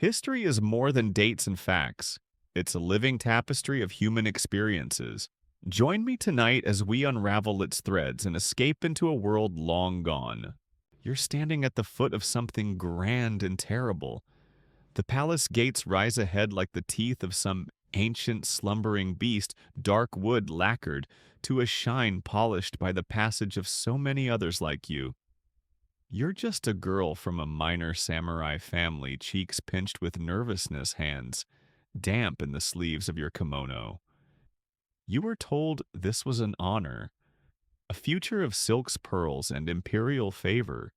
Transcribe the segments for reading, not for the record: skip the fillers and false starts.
History is more than dates and facts. It's a living tapestry of human experiences. Join me tonight as we unravel its threads and escape into a world long gone. You're standing at the foot of something grand and terrible. The palace gates rise ahead like the teeth of some ancient slumbering beast, dark wood lacquered to a shine polished by the passage of so many others like you. You're just a girl from a minor samurai family, cheeks pinched with nervousness, hands damp in the sleeves of your kimono. You were told this was an honor, a future of silks, pearls, and imperial favor,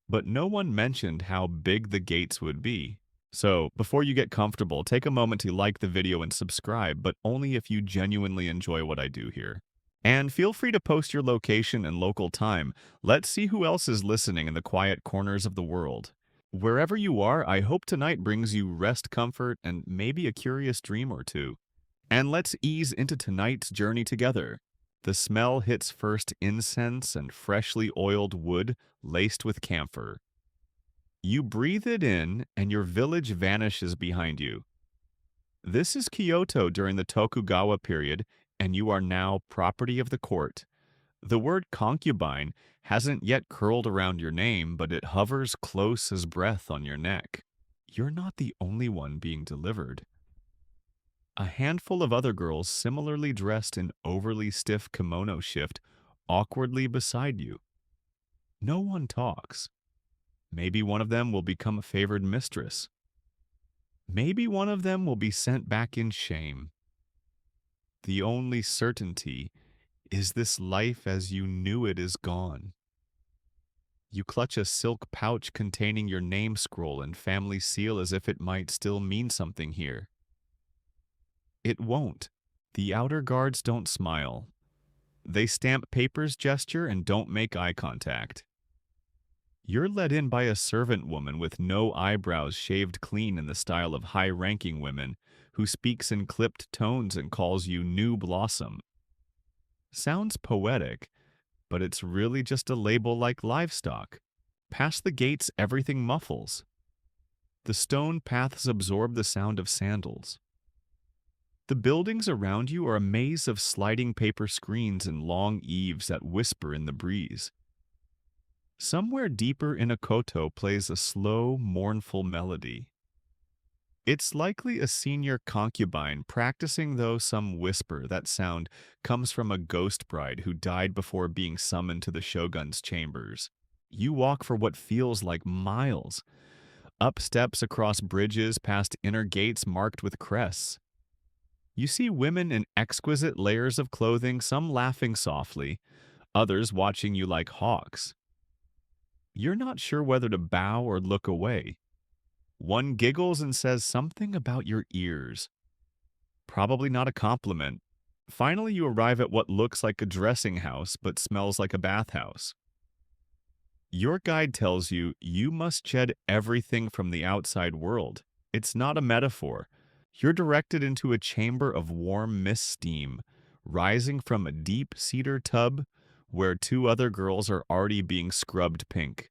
but no one mentioned how big the gates would be. So, before you get comfortable, take a moment to like the video and subscribe, but only if you genuinely enjoy what I do here. And feel free to post your location and local time. Let's see who else is listening in the quiet corners of the world. Wherever you are, I hope tonight brings you rest, comfort, and maybe a curious dream or two. And let's ease into tonight's journey together. The smell hits first incense and freshly oiled wood laced with camphor. You breathe it in, and your village vanishes behind you. This is Kyoto during the Tokugawa period, and you are now property of the court. The word concubine hasn't yet curled around your name, but it hovers close as breath on your neck. You're not the only one being delivered. A handful of other girls similarly dressed in overly stiff kimono shift awkwardly beside you. No one talks. Maybe one of them will become a favored mistress. Maybe one of them will be sent back in shame. The only certainty is this life as you knew it is gone. You clutch a silk pouch containing your name scroll and family seal as if it might still mean something here. It won't. The outer guards don't smile. They stamp papers gesture and don't make eye contact. You're let in by a servant woman with no eyebrows shaved clean in the style of high-ranking women, who speaks in clipped tones and calls you New Blossom. Sounds poetic, but it's really just a label like livestock. Past the gates, everything muffles. The stone paths absorb the sound of sandals. The buildings around you are a maze of sliding paper screens and long eaves that whisper in the breeze. Somewhere deeper in a koto plays a slow, mournful melody. It's likely a senior concubine practicing, though some whisper that sound comes from a ghost bride who died before being summoned to the shogun's chambers. You walk for what feels like miles, up steps across bridges past inner gates marked with crests. You see women in exquisite layers of clothing, some laughing softly, others watching you like hawks. You're not sure whether to bow or look away. One giggles and says something about your ears. Probably not a compliment. Finally, you arrive at what looks like a dressing house but smells like a bathhouse. Your guide tells you you must shed everything from the outside world. It's not a metaphor. You're directed into a chamber of warm mist steam, rising from a deep cedar tub where two other girls are already being scrubbed pink.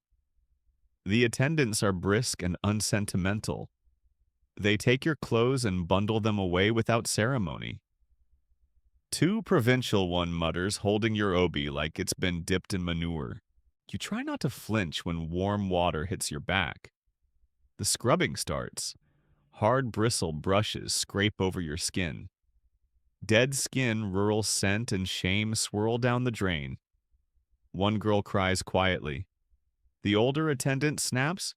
The attendants are brisk and unsentimental. They take your clothes and bundle them away without ceremony. Too provincial, one mutters, holding your obi like it's been dipped in manure. You try not to flinch when warm water hits your back. The scrubbing starts. Hard bristle brushes scrape over your skin. Dead skin, rural scent, and shame swirl down the drain. One girl cries quietly. The older attendant snaps.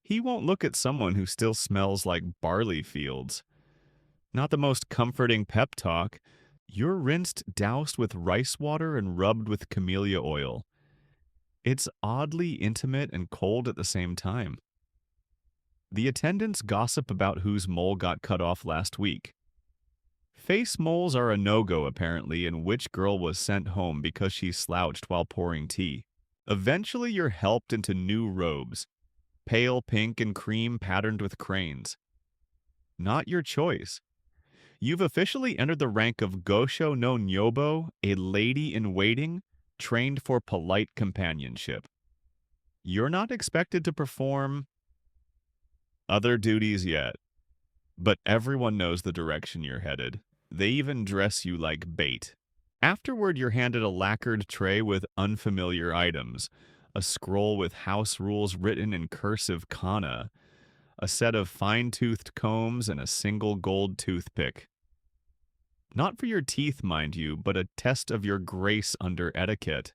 He won't look at someone who still smells like barley fields. Not the most comforting pep talk. You're rinsed, doused with rice water, and rubbed with camellia oil. It's oddly intimate and cold at the same time. The attendants gossip about whose mole got cut off last week. Face moles are a no-go apparently, and which girl was sent home because she slouched while pouring tea. Eventually you're helped into new robes, pale pink and cream patterned with cranes. Not your choice. You've officially entered the rank of Gosho no Nyobo, a lady-in-waiting, trained for polite companionship. You're not expected to perform Other duties yet, but everyone knows the direction you're headed. They even dress you like bait. Afterward, you're handed a lacquered tray with unfamiliar items, a scroll with house rules written in cursive kana, a set of fine-toothed combs, and a single gold toothpick. Not for your teeth, mind you, but a test of your grace under etiquette.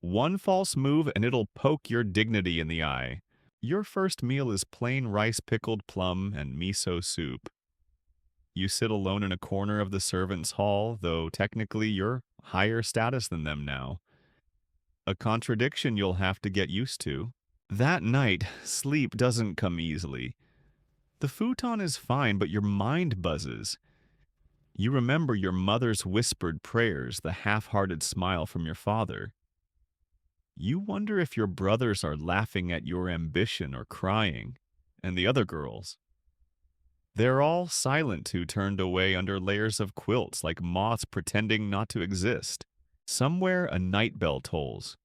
One false move and it'll poke your dignity in the eye. Your first meal is plain rice pickled plum and miso soup. You sit alone in a corner of the servants' hall, though technically you're higher status than them now. A contradiction you'll have to get used to. That night, sleep doesn't come easily. The futon is fine, but your mind buzzes. You remember your mother's whispered prayers, the half-hearted smile from your father. You wonder if your brothers are laughing at your ambition or crying, and the other girls. They're all silent too, turned away under layers of quilts like moths pretending not to exist. Somewhere a night bell tolls.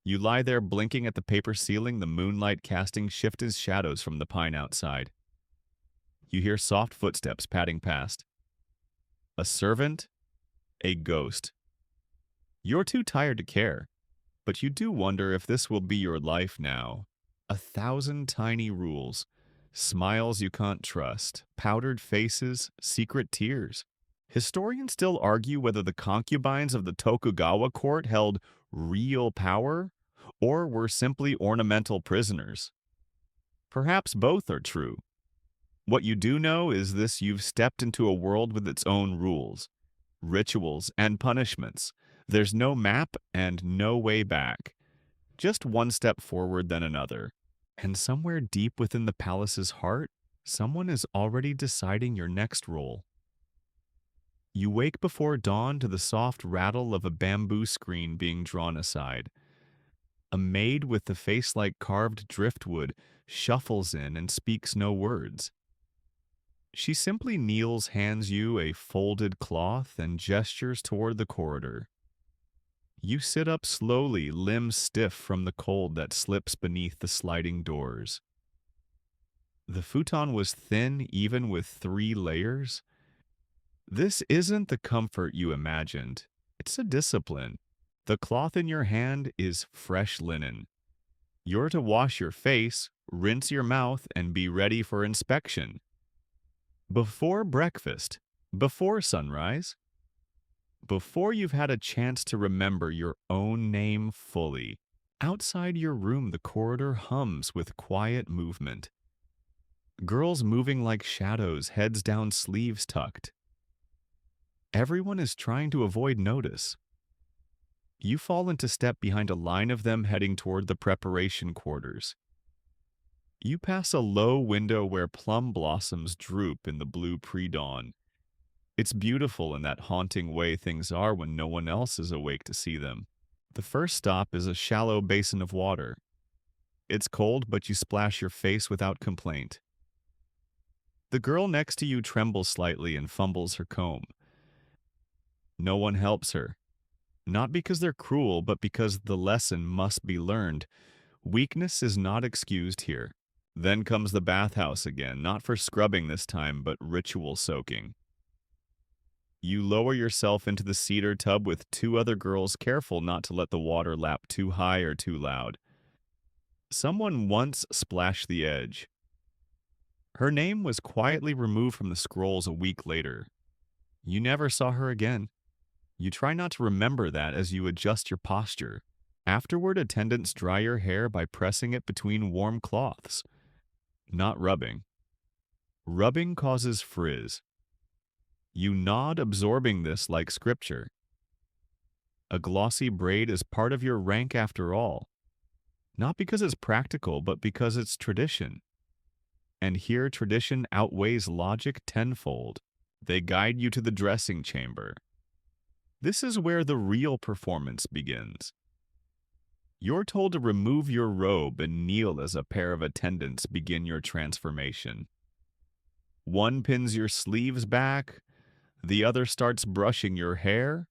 You lie there blinking at the paper ceiling, the moonlight casting shifted shadows from the pine outside. You hear soft footsteps padding past. A servant, a ghost. You're too tired to care, but you do wonder if this will be your life now. 1,000 tiny rules, smiles you can't trust, powdered faces, secret tears. Historians still argue whether the concubines of the Tokugawa court held real power or were simply ornamental prisoners. Perhaps both are true. What you do know is this: you've stepped into a world with its own rules, rituals, and punishments. There's no map and no way back. Just one step forward, then another. And somewhere deep within the palace's heart, someone is already deciding your next role. You wake before dawn to the soft rattle of a bamboo screen being drawn aside. A maid with the face like carved driftwood shuffles in and speaks no words. She simply kneels, hands you a folded cloth, and gestures toward the corridor. You sit up slowly, limbs stiff from the cold that slips beneath the sliding doors. The futon was thin, even with 3 layers. This isn't the comfort you imagined. It's a discipline. The cloth in your hand is fresh linen. You're to wash your face, rinse your mouth, and be ready for inspection. Before breakfast, before sunrise, before you've had a chance to remember your own name fully. Outside your room, the corridor hums with quiet movement. Girls moving like shadows, heads down, sleeves tucked. Everyone is trying to avoid notice. You fall into step behind a line of them heading toward the preparation quarters. You pass a low window where plum blossoms droop in the blue pre-dawn. It's beautiful in that haunting way things are when no one else is awake to see them. The first stop is a shallow basin of water. It's cold, but you splash your face without complaint. The girl next to you trembles slightly and fumbles her comb. No one helps her. Not because they're cruel, but because the lesson must be learned. Weakness is not excused here. Then comes the bathhouse again, not for scrubbing this time, but ritual soaking. You lower yourself into the cedar tub with 2 other girls, careful not to let the water lap too high or too loud. Someone once splashed the edge. Her name was quietly removed from the scrolls a week later. You never saw her again. You try not to remember that as you adjust your posture. Afterward, attendants dry your hair by pressing it between warm cloths. Not rubbing. Rubbing causes frizz. You nod, absorbing this like scripture. A glossy braid is part of your rank after all. Not because it's practical, but because it's tradition. And here tradition outweighs logic tenfold. They guide you to the dressing chamber. This is where the real performance begins. You're told to remove your robe and kneel as a pair of attendants begin your transformation. One pins your sleeves back, the other starts brushing your hair.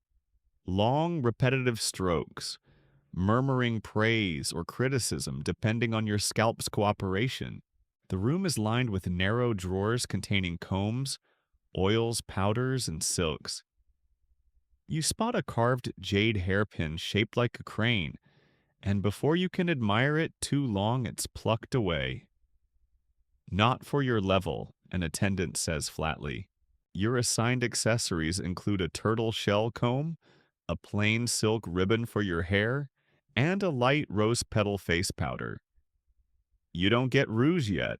Long, repetitive strokes, murmuring praise or criticism depending on your scalp's cooperation. The room is lined with narrow drawers containing combs, oils, powders, and silks. You spot a carved jade hairpin shaped like a crane, and before you can admire it too long, it's plucked away. Not for your level, an attendant says flatly. Your assigned accessories include a turtle shell comb, a plain silk ribbon for your hair, and a light rose petal face powder. You don't get rouge yet.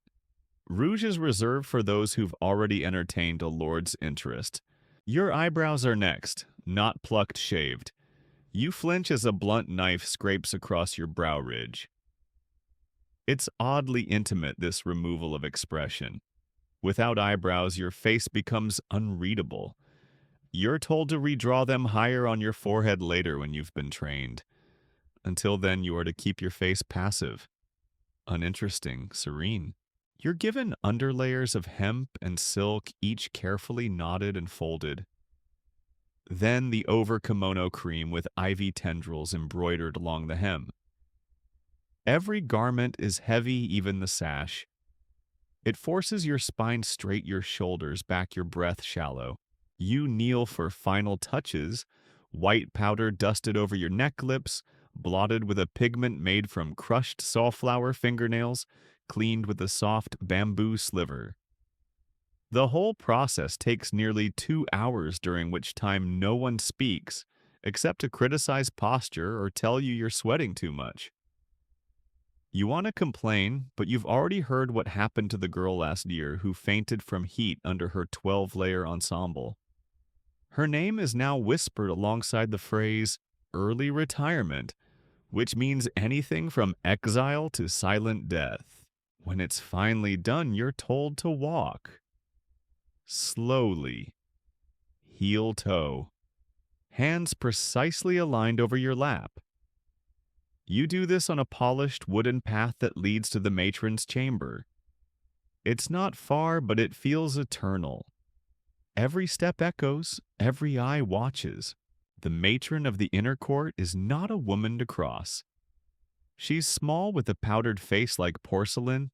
Rouge is reserved for those who've already entertained a lord's interest. Your eyebrows are next, not plucked shaved. You flinch as a blunt knife scrapes across your brow ridge. It's oddly intimate, this removal of expression. Without eyebrows, your face becomes unreadable. You're told to redraw them higher on your forehead later when you've been trained. Until then, you are to keep your face passive, uninteresting, serene. You're given underlayers of hemp and silk, each carefully knotted and folded. Then the over-kimono cream with ivy tendrils embroidered along the hem. Every garment is heavy, even the sash. It forces your spine straight, your shoulders back, your breath shallow. You kneel for final touches, white powder dusted over your neck lips, blotted with a pigment made from crushed safflower fingernails, cleaned with a soft bamboo sliver. The whole process takes nearly 2 hours, during which time no one speaks, except to criticize posture or tell you you're sweating too much. You want to complain, but you've already heard what happened to the girl last year who fainted from heat under her 12-layer ensemble. Her name is now whispered alongside the phrase, early retirement, which means anything from exile to silent death. When it's finally done, you're told to walk. Slowly. Heel-toe. Hands precisely aligned over your lap. You do this on a polished wooden path that leads to the matron's chamber. It's not far, but it feels eternal. Every step echoes, every eye watches. The matron of the inner court is not a woman to cross. She's small with a powdered face like porcelain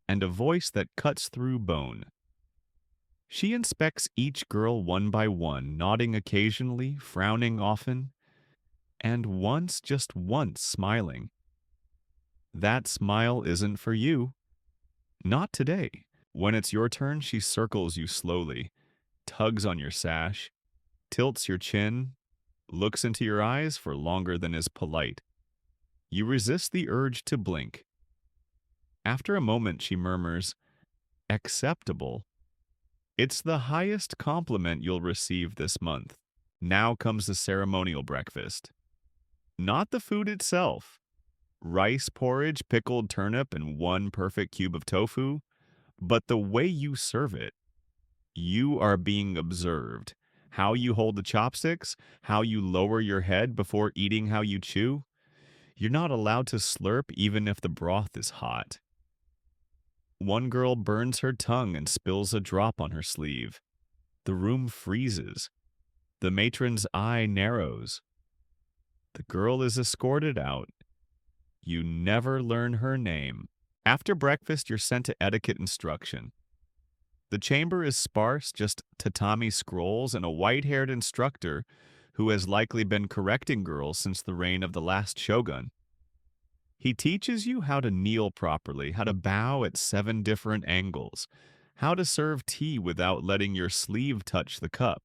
and a voice that cuts through bone. She inspects each girl one by one, nodding occasionally, frowning often, and once, just once, smiling. That smile isn't for you. Not today. When it's your turn, she circles you slowly, tugs on your sash, tilts your chin, looks into your eyes for longer than is polite. You resist the urge to blink. After a moment, she murmurs, "Acceptable." It's the highest compliment you'll receive this month. Now comes the ceremonial breakfast. Not the food itself. Rice porridge, pickled turnip, and one perfect cube of tofu, but the way you serve it. You are being observed. How you hold the chopsticks, how you lower your head before eating, how you chew. You're not allowed to slurp even if the broth is hot. One girl burns her tongue and spills a drop on her sleeve. The room freezes. The matron's eye narrows. The girl is escorted out. You never learn her name. After breakfast, you're sent to etiquette instruction. The chamber is sparse, just tatami scrolls and a white-haired instructor who has likely been correcting girls since the reign of the last shogun. He teaches you how to kneel properly, how to bow at 7 different angles, how to serve tea without letting your sleeve touch the cup.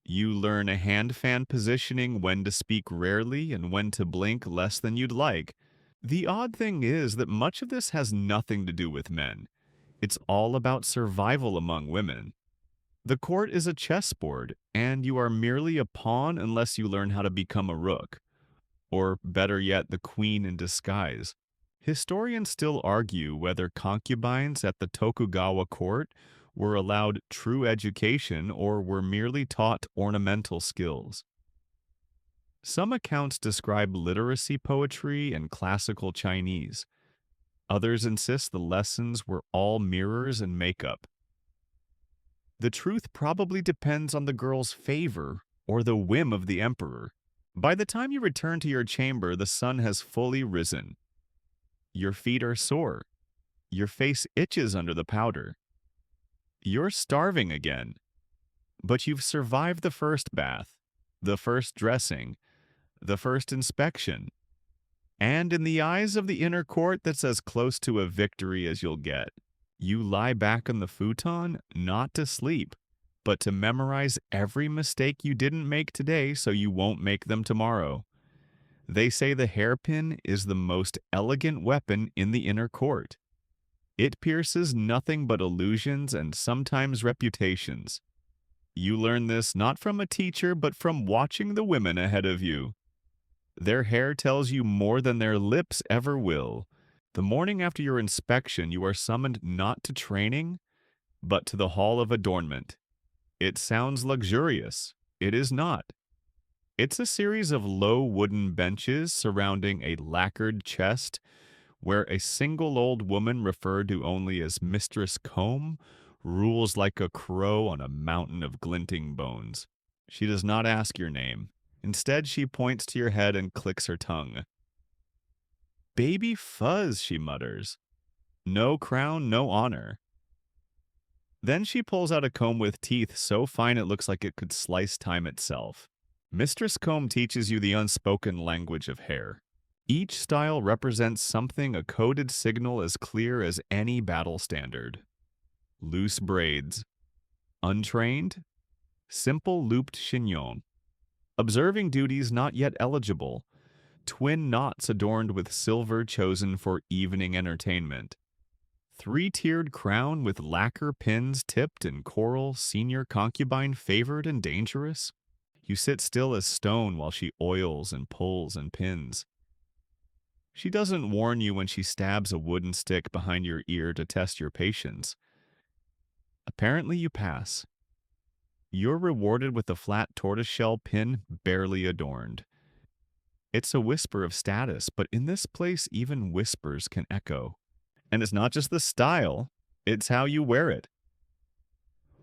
You learn a hand fan positioning, when to speak rarely and when to blink less than you'd like. The odd thing is that much of this has nothing to do with men. It's all about survival among women. The court is a chessboard, and you are merely a pawn unless you learn how to become a rook. Or, better yet, the queen in disguise. Historians still argue whether concubines at the Tokugawa court were allowed true education or were merely taught ornamental skills. Some accounts describe literacy poetry and classical Chinese. Others insist the lessons were all mirrors and makeup. The truth probably depends on the girl's favor or the whim of the emperor. By the time you return to your chamber, the sun has fully risen. Your feet are sore. Your face itches under the powder. You're starving again, but you've survived the first bath, the first dressing, the first inspection, and in the eyes of the inner court, that's as close to a victory as you'll get. You lie back on the futon, not to sleep, but to memorize every mistake you didn't make today so you won't make them tomorrow. They say the hairpin is the most elegant weapon in the inner court. It pierces nothing but illusions and sometimes reputations. You learn this not from a teacher, but from watching the women ahead of you. Their hair tells you more than their lips ever will. The morning after your inspection, you are summoned not to training, but to the Hall of Adornment. It sounds luxurious. It is not. It's a series of low wooden benches surrounding a lacquered chest where a single old woman referred to only as Mistress Comb rules like a crow on a mountain of glinting bones. She does not ask your name. Instead, she points to your head and clicks her tongue. Baby fuzz, she mutters. No crown, no honor. Then she pulls out a comb with teeth so fine it looks like it could slice time itself. Mistress Comb teaches you the unspoken language of hair. Each style represents something, a coded signal as clear as any battle standard. Loose braids. Untrained. Simple looped chignon. Observing duties not yet eligible. Twin knots adorned with silver chosen for evening entertainment. Three-tiered crown with lacquer pins tipped in coral, senior concubine favored and dangerous. You sit still as stone while she oils and pulls and pins. She doesn't warn you when she stabs a wooden stick behind your ear to test your patience. Apparently you pass. You're rewarded with a flat tortoiseshell pin barely adorned. It's a whisper of status, but in this place even whispers can echo. And it's not just the style, it's how you wear it.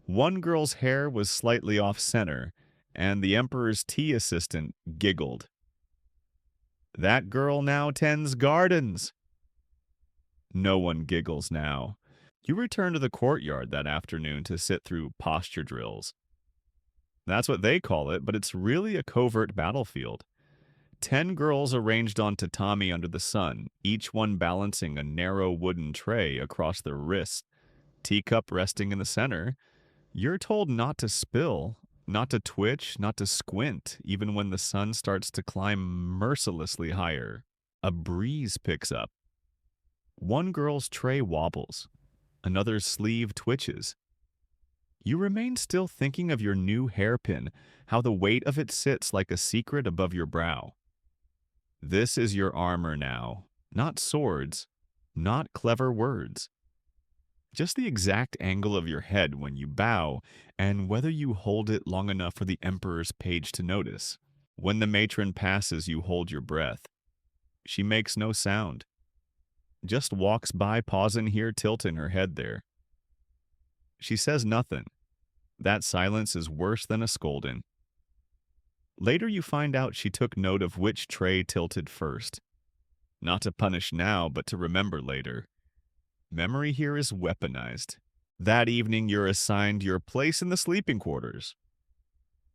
One girl's hair was slightly off-center, and the Emperor's tea assistant giggled. That girl now tends gardens. No one giggles now. You return to the courtyard that afternoon to sit through posture drills. That's what they call it, but it's really a covert battlefield. 10 girls arranged on tatami under the sun, each one balancing a narrow wooden tray across their wrist, teacup resting in the center. You're told not to spill, not to twitch, not to squint, even when the sun starts to climb mercilessly higher. A breeze picks up. One girl's tray wobbles. Another's sleeve twitches. You remain still thinking of your new hairpin, how the weight of it sits like a secret above your brow. This is your armor now, not swords, not clever words. Just the exact angle of your head when you bow, and whether you hold it long enough for the Emperor's page to notice. When the matron passes, you hold your breath. She makes no sound. Just walks by, pausing here, tilting her head there. She says nothing. That silence is worse than a scolding. Later you find out she took note of which tray tilted first. Not to punish now, but to remember later. Memory here is weaponized. That evening you're assigned your place in the sleeping quarters.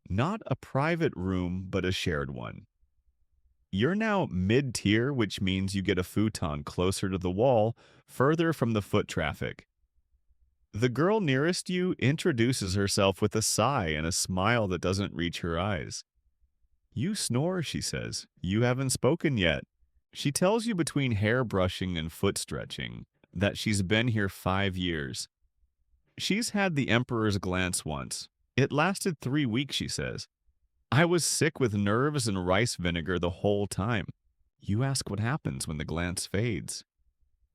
Not a private room, but a shared one. You're now mid-tier, which means you get a futon closer to the wall, further from the foot traffic. The girl nearest you introduces herself with a sigh and a smile that doesn't reach her eyes. You snore, she says. You haven't spoken yet. She tells you between hair brushing and foot stretching that she's been here 5 years. She's had the Emperor's glance once. It lasted 3 weeks, she says. I was sick with nerves and rice vinegar the whole time. You ask what happens when the glance fades.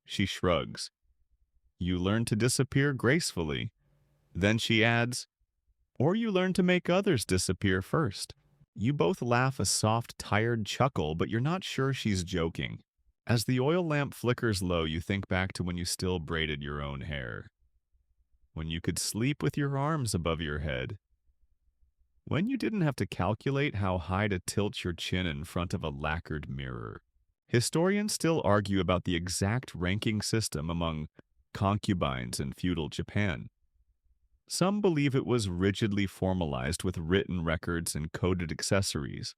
She shrugs. You learn to disappear gracefully. Then she adds, or you learn to make others disappear first. You both laugh a soft, tired chuckle, but you're not sure she's joking. As the oil lamp flickers low, you think back to when you still braided your own hair. When you could sleep with your arms above your head. When you didn't have to calculate how high to tilt your chin in front of a lacquered mirror. Historians still argue about the exact ranking system among concubines in feudal Japan. Some believe it was rigidly formalized with written records and coded accessories.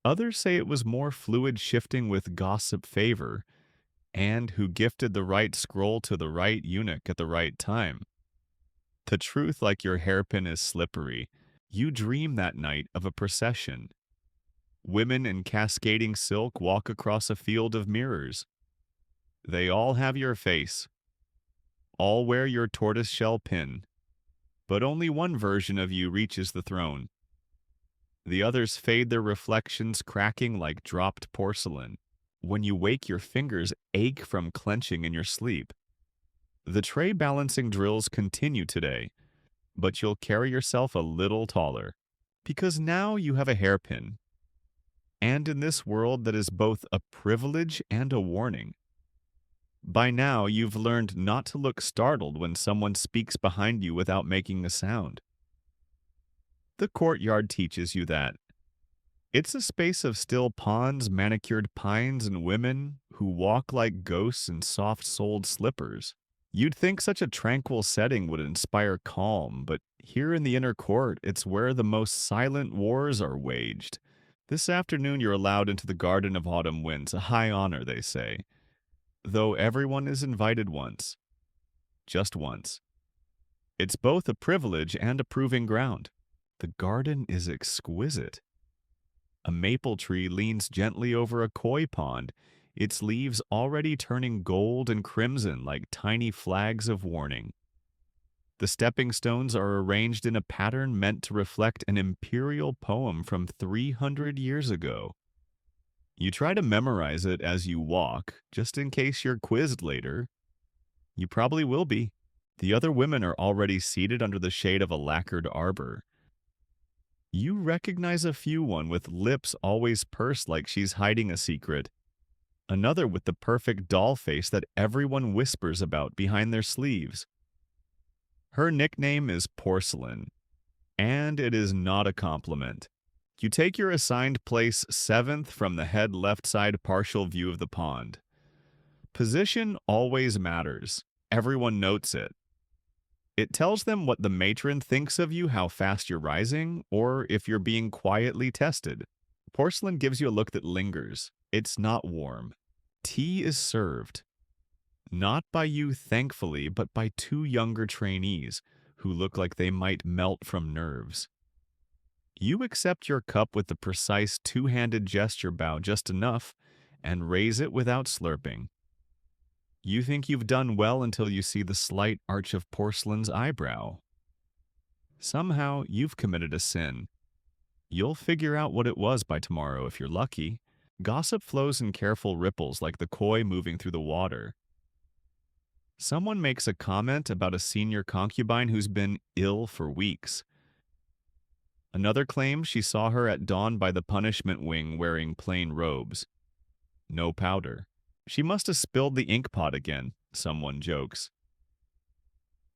Others say it was more fluid, shifting with gossip favor, and who gifted the right scroll to the right eunuch at the right time. The truth, like your hairpin, is slippery. You dream that night of a procession. Women in cascading silk walk across a field of mirrors. They all have your face. All wear your tortoiseshell pin. But only one version of you reaches the throne. The others fade, their reflections cracking like dropped porcelain. When you wake, your fingers ache from clenching in your sleep. The tray balancing drills continue today, but you'll carry yourself a little taller, because now you have a hairpin. And in this world that is both a privilege and a warning. By now, you've learned not to look startled when someone speaks behind you without making a sound. The courtyard teaches you that. It's a space of still ponds, manicured pines, and women who walk like ghosts in soft-soled slippers. You'd think such a tranquil setting would inspire calm, but here in the inner court, it's where the most silent wars are waged. This afternoon, you're allowed into the Garden of Autumn Winds, a high honor, they say. Though everyone is invited once. Just once. It's both a privilege and a proving ground. The garden is exquisite. A maple tree leans gently over a koi pond, its leaves already turning gold and crimson like tiny flags of warning. The stepping stones are arranged in a pattern meant to reflect an imperial poem from 300 years ago. You try to memorize it as you walk, just in case you're quizzed later. You probably will be. The other women are already seated under the shade of a lacquered arbor. You recognize a few, one with lips always pursed like she's hiding a secret. Another with the perfect doll face that everyone whispers about behind their sleeves. Her nickname is Porcelain, and it is not a compliment. You take your assigned place 7th from the head left side partial view of the pond. Position always matters. Everyone notes it. It tells them what the matron thinks of you, how fast you're rising, or if you're being quietly tested. Porcelain gives you a look that lingers. It's not warm. Tea is served. Not by you, thankfully, but by 2 younger trainees who look like they might melt from nerves. You accept your cup with the precise 2-handed gesture, bow just enough, and raise it without slurping. You think you've done well until you see the slight arch of Porcelain's eyebrow. Somehow, you've committed a sin. You'll figure out what it was by tomorrow if you're lucky. Gossip flows in careful ripples like the koi moving through the water. Someone makes a comment about a senior concubine who's been ill for weeks. Another claims she saw her at dawn by the punishment wing wearing plain robes. No powder. She must have spilled the ink pot again, someone jokes.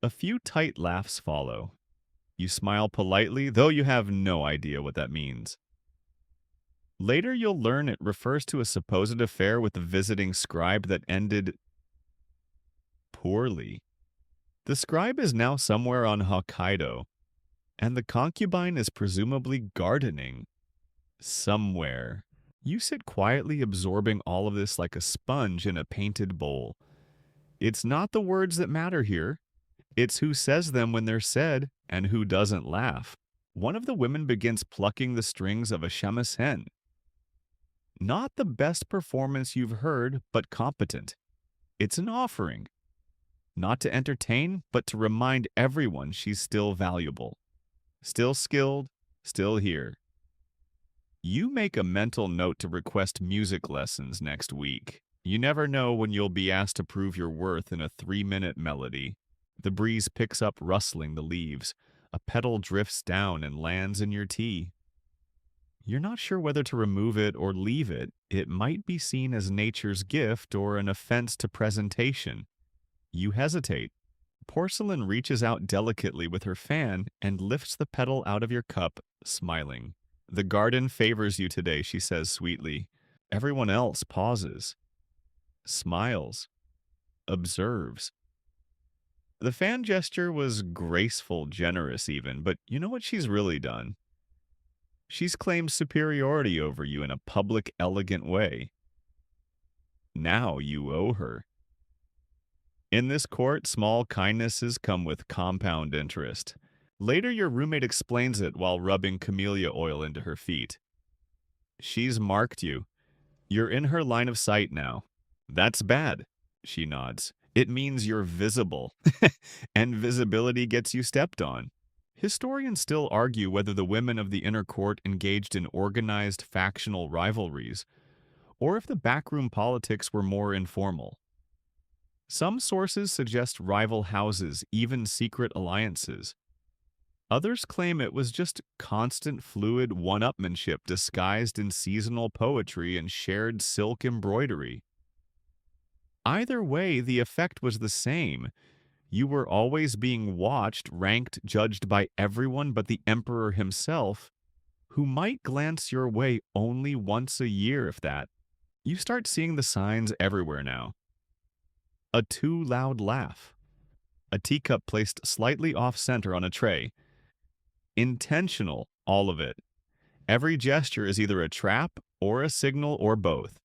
A few tight laughs follow. You smile politely, though you have no idea what that means. Later you'll learn it refers to a supposed affair with the visiting scribe that ended poorly. The scribe is now somewhere on Hokkaido, and the concubine is presumably gardening. Somewhere. You sit quietly absorbing all of this like a sponge in a painted bowl. It's not the words that matter here. It's who says them when they're said and who doesn't laugh. One of the women begins plucking the strings of a shamisen. Not the best performance you've heard, but competent. It's an offering. Not to entertain, but to remind everyone she's still valuable. Still skilled, still here. You make a mental note to request music lessons next week. You never know when you'll be asked to prove your worth in a 3-minute melody. The breeze picks up rustling the leaves. A petal drifts down and lands in your tea. You're not sure whether to remove it or leave it. It might be seen as nature's gift or an offense to presentation. You hesitate. Porcelain reaches out delicately with her fan and lifts the petal out of your cup, smiling. The garden favors you today, she says sweetly. Everyone else pauses, smiles, observes. The fan gesture was graceful, generous even, but you know what she's really done? She's claimed superiority over you in a public, elegant way. Now you owe her. In this court, small kindnesses come with compound interest. Later, your roommate explains it while rubbing camellia oil into her feet. She's marked you. You're in her line of sight now. That's bad, she nods. It means you're visible, and visibility gets you stepped on. Historians still argue whether the women of the inner court engaged in organized factional rivalries, or if the backroom politics were more informal. Some sources suggest rival houses, even secret alliances. Others claim it was just constant fluid one-upmanship disguised in seasonal poetry and shared silk embroidery. Either way, the effect was the same. You were always being watched, ranked, judged by everyone but the emperor himself, who might glance your way only once a year, if that. You start seeing the signs everywhere now. A too loud laugh. A teacup placed slightly off-center on a tray. Intentional, all of it. Every gesture is either a trap or a signal or both.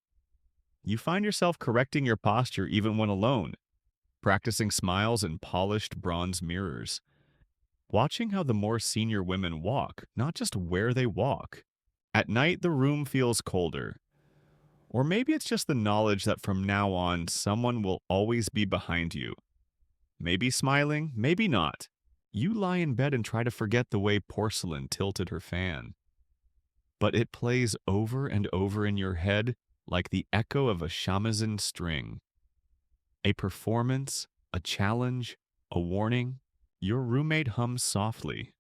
You find yourself correcting your posture even when alone, practicing smiles in polished bronze mirrors. Watching how the more senior women walk, not just where they walk. At night, the room feels colder. Or maybe it's just the knowledge that from now on, someone will always be behind you. Maybe smiling, maybe not. You lie in bed and try to forget the way porcelain tilted her fan. But it plays over and over in your head like the echo of a shamisen string. A performance, a challenge, a warning. Your roommate hums softly.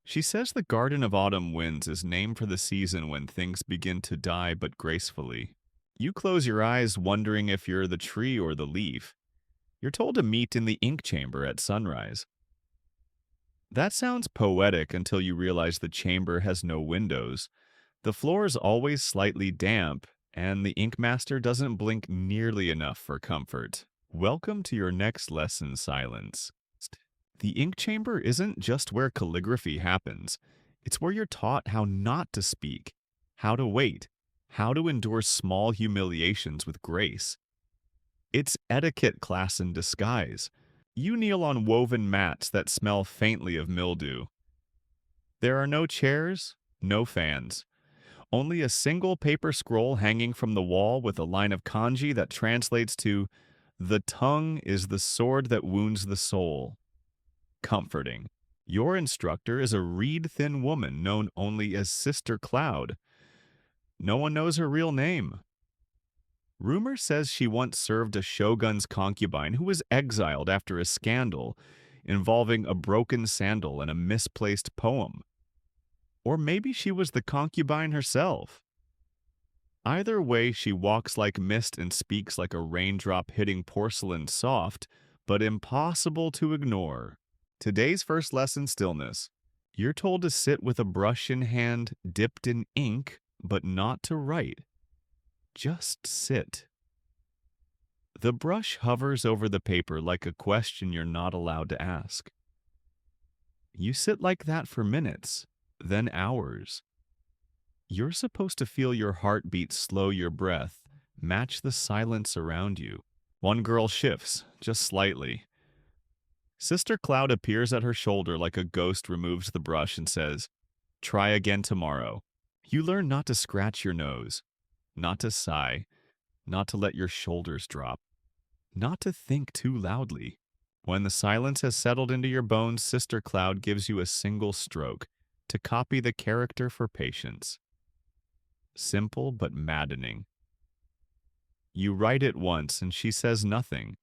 She says the Garden of Autumn Winds is named for the season when things begin to die but gracefully. You close your eyes wondering if you're the tree or the leaf. You're told to meet in the ink chamber at sunrise. That sounds poetic until you realize the chamber has no windows. The floor is always slightly damp, and the ink master doesn't blink nearly enough for comfort. Welcome to your next lesson, Silence. The ink chamber isn't just where calligraphy happens. It's where you're taught how not to speak, how to wait, how to endure small humiliations with grace. It's etiquette class in disguise. You kneel on woven mats that smell faintly of mildew. There are no chairs, no fans. Only a single paper scroll hanging from the wall with a line of kanji that translates to, "The tongue is the sword that wounds the soul." Comforting. Your instructor is a reed-thin woman known only as Sister Cloud. No one knows her real name. Rumor says she once served a shogun's concubine who was exiled after a scandal involving a broken sandal and a misplaced poem. Or maybe she was the concubine herself. Either way, she walks like mist and speaks like a raindrop hitting porcelain soft, but impossible to ignore. Today's first lesson, stillness. You're told to sit with a brush in hand, dipped in ink, but not to write. Just sit. The brush hovers over the paper like a question you're not allowed to ask. You sit like that for minutes, then hours. You're supposed to feel your heartbeat slow your breath, match the silence around you. One girl shifts, just slightly. Sister Cloud appears at her shoulder like a ghost removes the brush and says, "Try again tomorrow." You learn not to scratch your nose, not to sigh, not to let your shoulders drop, not to think too loudly. When the silence has settled into your bones, Sister Cloud gives you a single stroke to copy the character for patience. Simple but maddening. You write it once and she says nothing.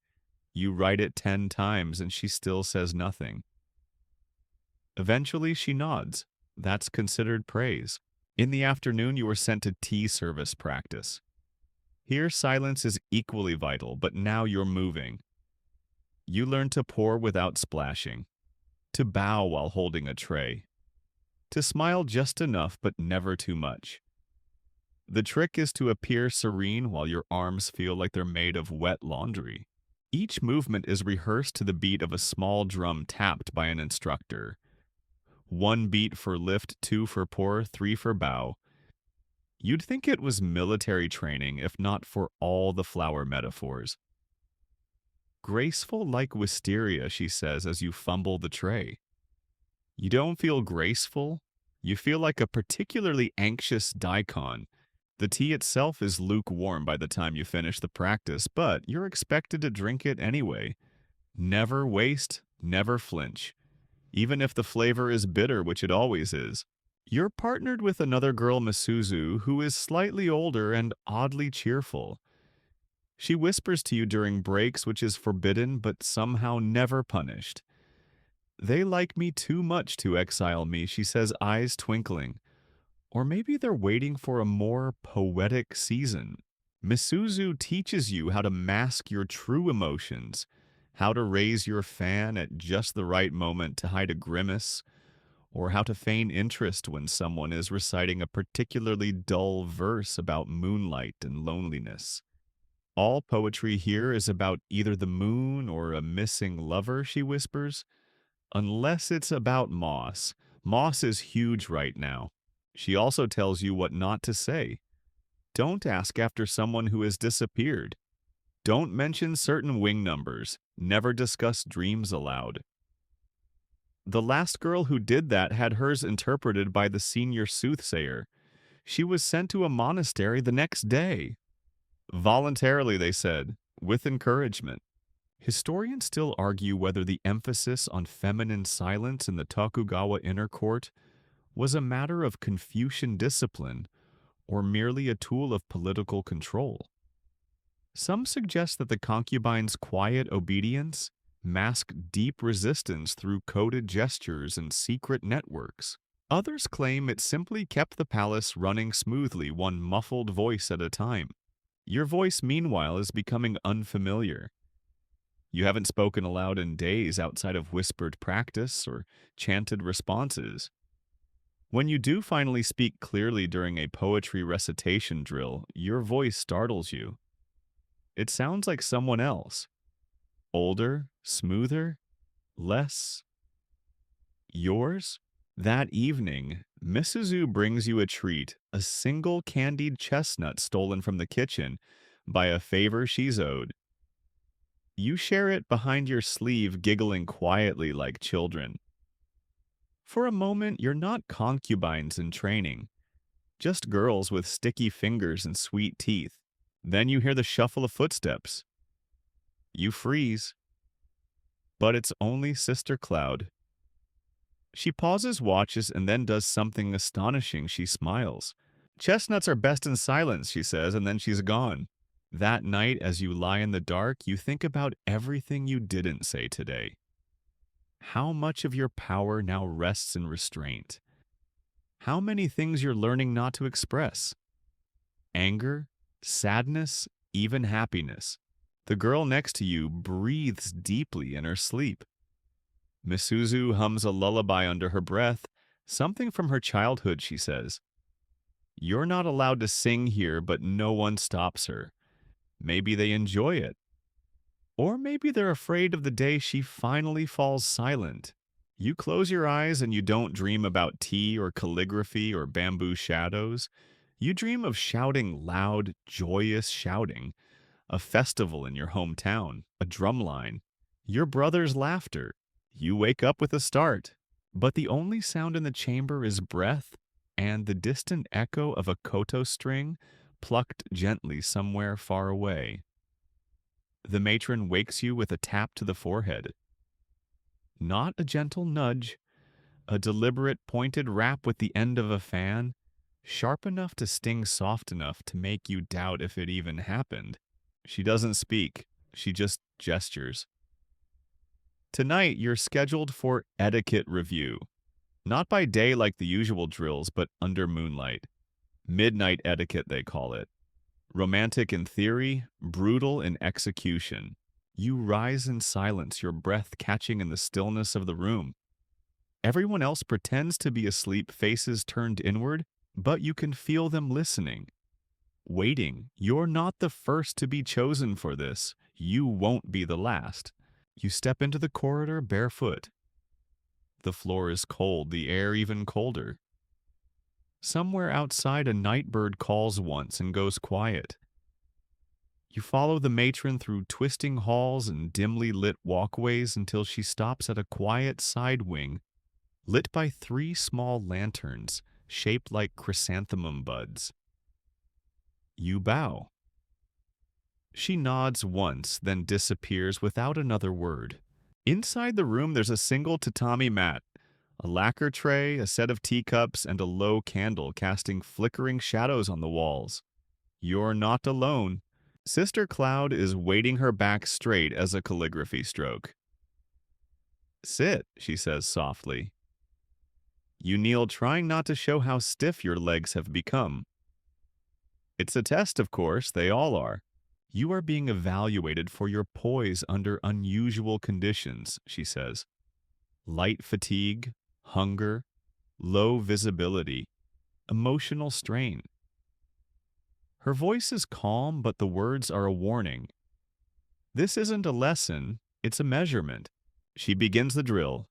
You write it 10 times and she still says nothing. Eventually she nods. That's considered praise. In the afternoon, you are sent to tea service practice. Here, silence is equally vital, but now you're moving. You learn to pour without splashing, to bow while holding a tray, to smile just enough but never too much. The trick is to appear serene while your arms feel like they're made of wet laundry. Each movement is rehearsed to the beat of a small drum tapped by an instructor. One beat for lift, two for pour, three for bow. You'd think it was military training if not for all the flower metaphors. Graceful like wisteria, she says as you fumble the tray. You don't feel graceful. You feel like a particularly anxious daikon. The tea itself is lukewarm by the time you finish the practice, but you're expected to drink it anyway. Never waste, never flinch. Even if the flavor is bitter, which it always is. You're partnered with another girl, Misuzu, who is slightly older and oddly cheerful. She whispers to you during breaks, which is forbidden but somehow never punished. They like me too much to exile me, she says, eyes twinkling. Or maybe they're waiting for a more poetic season. Misuzu teaches you how to mask your true emotions, how to raise your fan at just the right moment to hide a grimace, or how to feign interest when someone is reciting a particularly dull verse about moonlight and loneliness. All poetry here is about either the moon or a missing lover, she whispers. Unless it's about moss. Moss is huge right now. She also tells you what not to say. Don't ask after someone who has disappeared. Don't mention certain wing numbers. Never discuss dreams aloud. The last girl who did that had hers interpreted by the senior soothsayer. She was sent to a monastery the next day. Voluntarily, they said, with encouragement. Historians still argue whether the emphasis on feminine silence in the Tokugawa inner court was a matter of Confucian discipline or merely a tool of political control. Some suggest that the concubine's quiet obedience masked deep resistance through coded gestures and secret networks. Others claim it simply kept the palace running smoothly, one muffled voice at a time. Your voice, meanwhile, is becoming unfamiliar. You haven't spoken aloud in days outside of whispered practice or chanted responses. When you do finally speak clearly during a poetry recitation drill, your voice startles you. It sounds like someone else. Older, smoother, less yours? That evening, Mrs. brings you a treat, a single candied chestnut stolen from the kitchen by a favor she's owed. You share it behind your sleeve, giggling quietly like children. For a moment, you're not concubines in training, just girls with sticky fingers and sweet teeth. Then you hear the shuffle of footsteps. You freeze. But it's only Sister Cloud. She pauses, watches, and then does something astonishing. She smiles. Chestnuts are best in silence, she says, and then she's gone. That night, as you lie in the dark, you think about everything you didn't say today. How much of your power now rests in restraint? How many things you're learning not to express? Anger, sadness, even happiness. The girl next to you breathes deeply in her sleep. Misuzu hums a lullaby under her breath, something from her childhood, she says. You're not allowed to sing here, but no one stops her. Maybe they enjoy it. Or maybe they're afraid of the day she finally falls silent. You close your eyes and you don't dream about tea or calligraphy or bamboo shadows. You dream of shouting loud, joyous shouting, a festival in your hometown, a drumline, your brother's laughter. You wake up with a start, but the only sound in the chamber is breath and the distant echo of a koto string plucked gently somewhere far away. The matron wakes you with a tap to the forehead. Not a gentle nudge, a deliberate pointed rap with the end of a fan, sharp enough to sting soft enough to make you doubt if it even happened. She doesn't speak, she just gestures. Tonight, you're scheduled for etiquette review. Not by day like the usual drills, but under moonlight. Midnight etiquette, they call it. Romantic in theory, brutal in execution. You rise in silence, your breath catching in the stillness of the room. Everyone else pretends to be asleep, faces turned inward, but you can feel them listening. Waiting. You're not the first to be chosen for this. You won't be the last. You step into the corridor barefoot. The floor is cold, the air even colder. Somewhere outside, a night bird calls once and goes quiet. You follow the matron through twisting halls and dimly lit walkways until she stops at a quiet side wing lit by 3 small lanterns shaped like chrysanthemum buds. You bow. She nods once, then disappears without another word. Inside the room, there's a single tatami mat, a lacquer tray, a set of teacups, and a low candle casting flickering shadows on the walls. You're not alone. Sister Cloud is waiting her back straight as a calligraphy stroke. Sit, she says softly. You kneel, trying not to show how stiff your legs have become. It's a test, of course, they all are. You are being evaluated for your poise under unusual conditions, she says. Light fatigue, hunger, low visibility, emotional strain. Her voice is calm, but the words are a warning. This isn't a lesson, it's a measurement. She begins the drill.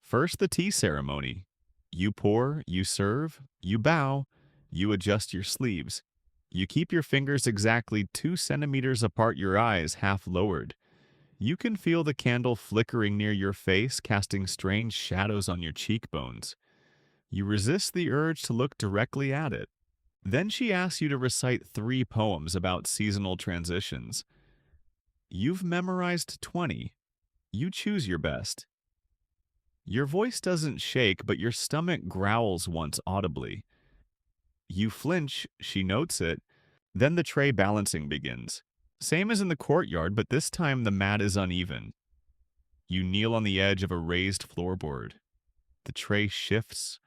First, the tea ceremony. You pour, you serve, you bow, you adjust your sleeves. You keep your fingers exactly 2 centimeters apart, your eyes half lowered. You can feel the candle flickering near your face, casting strange shadows on your cheekbones. You resist the urge to look directly at it. Then she asks you to recite 3 poems about seasonal transitions. You've memorized 20. You choose your best. Your voice doesn't shake, but your stomach growls once audibly. You flinch, she notes it. Then the tray balancing begins. Same as in the courtyard, but this time the mat is uneven. You kneel on the edge of a raised floorboard. The tray shifts.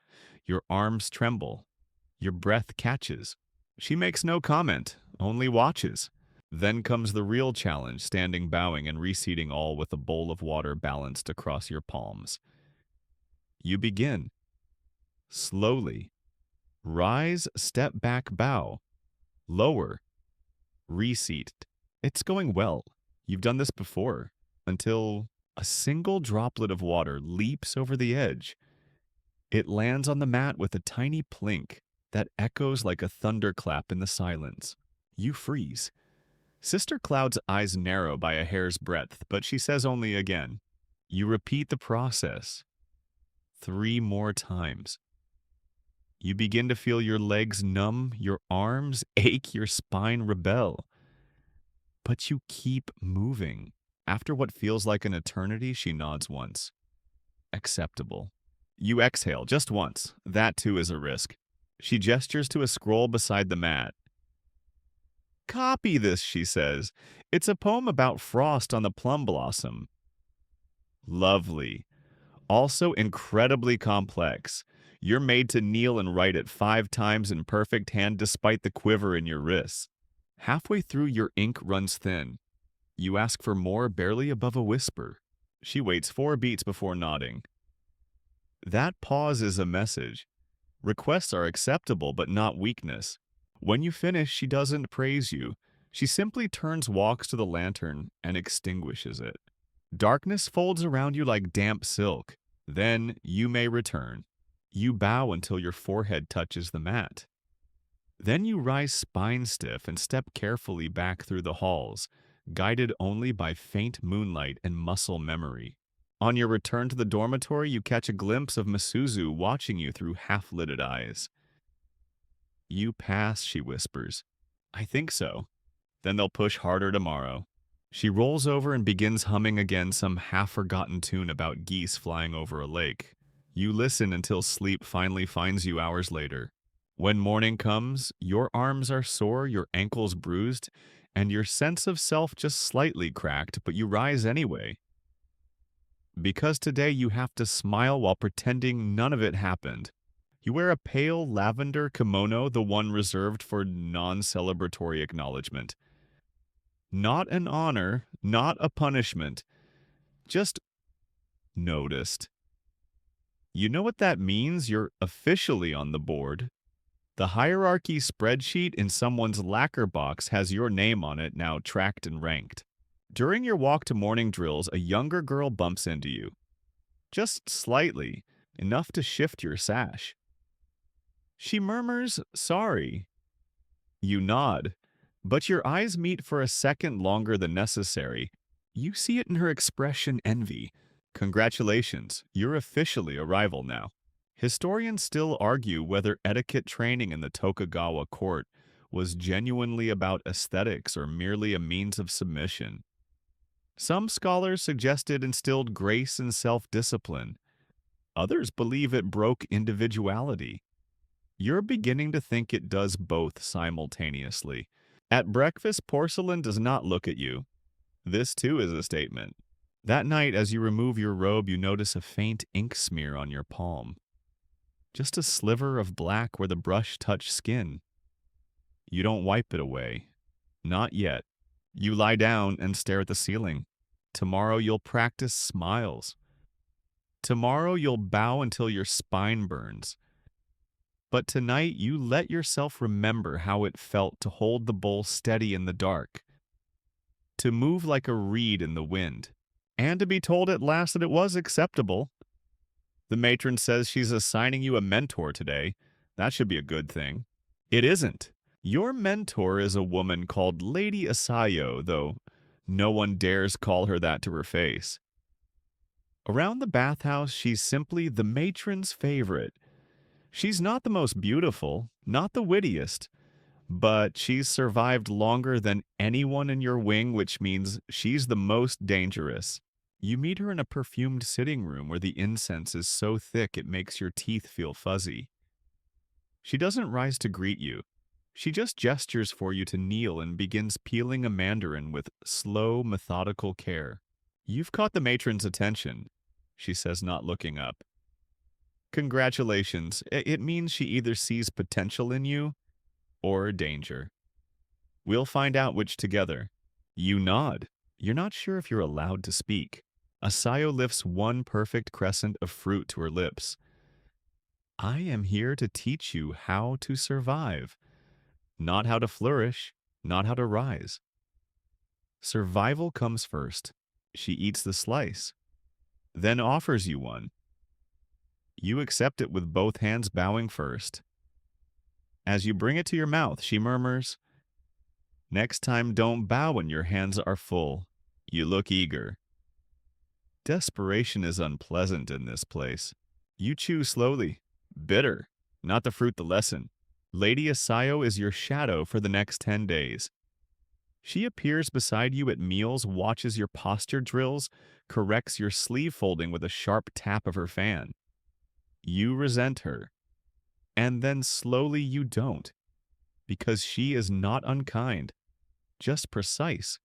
Your arms tremble. Your breath catches. She makes no comment, only watches. Then comes the real challenge, standing bowing and reseating, all with a bowl of water balanced across your palms. You begin. Slowly. Rise, step back, bow. Lower. Reseat. It's going well. You've done this before. Until a single droplet of water leaps over the edge. It lands on the mat with a tiny plink that echoes like a thunderclap in the silence. You freeze. Sister Cloud's eyes narrow by a hair's breadth, but she says only again. You repeat the process. 3 more times. You begin to feel your legs numb, your arms ache, your spine rebel. But you keep moving. After what feels like an eternity, she nods once. Acceptable. You exhale just once. That too is a risk. She gestures to a scroll beside the mat. Copy this, she says. It's a poem about frost on the plum blossom. Lovely. Also incredibly complex. You're made to kneel and write it 5 times in perfect hand despite the quiver in your wrists. Halfway through, your ink runs thin. You ask for more, barely above a whisper. She waits 4 beats before nodding. That pause is a message. Requests are acceptable, but not weakness. When you finish, she doesn't praise you. She simply walks to the lantern and extinguishes it. Darkness folds around you like damp silk. Then you may return. You bow until your forehead touches the mat. Then you rise spine stiff and step carefully back through the halls, guided only by faint moonlight and muscle memory. On your return to the dormitory, you catch a glimpse of Masuzu watching you through half-lidded eyes. You pass, she whispers. I think so. Then they'll push harder tomorrow. She rolls over and begins humming again some half-forgotten tune about geese flying over a lake. You listen until sleep finally finds you hours later. When morning comes, your arms are sore, your ankles bruised, and your sense of self just slightly cracked, but you rise anyway. Because today you have to smile while pretending none of it happened. You wear a pale lavender kimono, the one reserved for non-celebratory acknowledgement. Not an honor, not a punishment, just noticed. You know what that means? You're officially on the board. The hierarchy spreadsheet in someone's lacquer box has your name on it, now tracked and ranked. During your walk to morning drills, a younger girl bumps into you, just slightly, enough to shift your sash. She murmurs, "Sorry." You nod, but your eyes meet for a second longer than necessary. You see it in her expression envy. Congratulations, you're officially a rival now. Historians still argue whether etiquette training in the Tokugawa court was genuinely about aesthetics or merely a means of submission. Some scholars suggest it instilled grace and self-discipline. Others believe it broke individuality. You're beginning to think it does both simultaneously. At breakfast, porcelain does not look at you. This too is a statement. That night, as you remove your robe, you notice a faint ink smear on your palm. Just a sliver of black where the brush touched skin. You don't wipe it away. Not yet. You lie down and stare at the ceiling. Tomorrow you'll practice smiles. Tomorrow you'll bow until your spine burns. But tonight you let yourself remember how it felt to hold the bowl steady in the dark, to move like a reed in the wind, and to be told at last that it was acceptable. The matron says she's assigning you a mentor today. That should be a good thing. It isn't. Your mentor is a woman called Lady Asayo, though no one dares call her that to her face. Around the bathhouse, she's simply the matron's favorite. She's not the most beautiful, not the wittiest, but she's survived longer than anyone in your wing, which means she's the most dangerous. You meet her in a perfumed sitting room where the incense is so thick it makes your teeth feel fuzzy. She doesn't rise to greet you. She just gestures for you to kneel and begins peeling a mandarin with slow, methodical care. You've caught the matron's attention, she says, not looking up. Congratulations. It means she either sees potential in you or danger. We'll find out which together. You nod. You're not sure if you're allowed to speak. Asayo lifts one perfect crescent of fruit to her lips. I am here to teach you how to survive. Not how to flourish, not how to rise. Survival comes first. She eats the slice, then offers you one. You accept it with both hands bowing first. As you bring it to your mouth, she murmurs, "Next time don't bow when your hands are full. You look eager." Desperation is unpleasant in this place. You chew slowly. Bitter, not the fruit the lesson. Lady Asayo is your shadow for the next 10 days. She appears beside you at meals, watches your posture drills, corrects your sleeve folding with a sharp tap of her fan. You resent her. And then slowly you don't, because she is not unkind, just precise.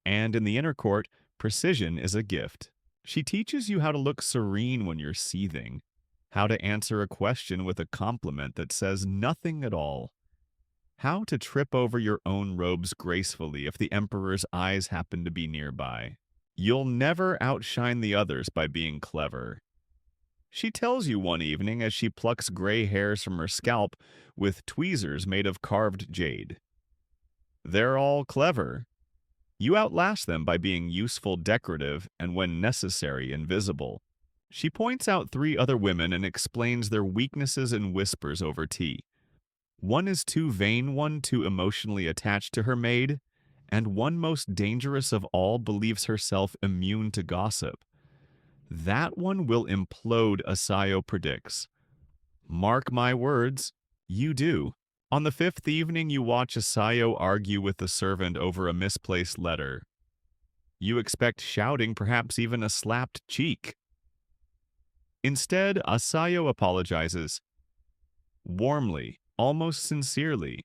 And in the inner court, precision is a gift. She teaches you how to look serene when you're seething, how to answer a question with a compliment that says nothing at all, how to trip over your own robes gracefully if the emperor's eyes happen to be nearby. You'll never outshine the others by being clever. She tells you one evening as she plucks gray hairs from her scalp with tweezers made of carved jade. They're all clever. You outlast them by being useful, decorative, and when necessary, invisible. She points out 3 other women and explains their weaknesses in whispers over tea. One is too vain, one too emotionally attached to her maid, and one most dangerous of all believes herself immune to gossip. That one will implode, Asayo predicts. Mark my words, you do. On the 5th evening, you watch Asayo argue with the servant over a misplaced letter. You expect shouting, perhaps even a slapped cheek. Instead, Asayo apologizes. Warmly, almost sincerely.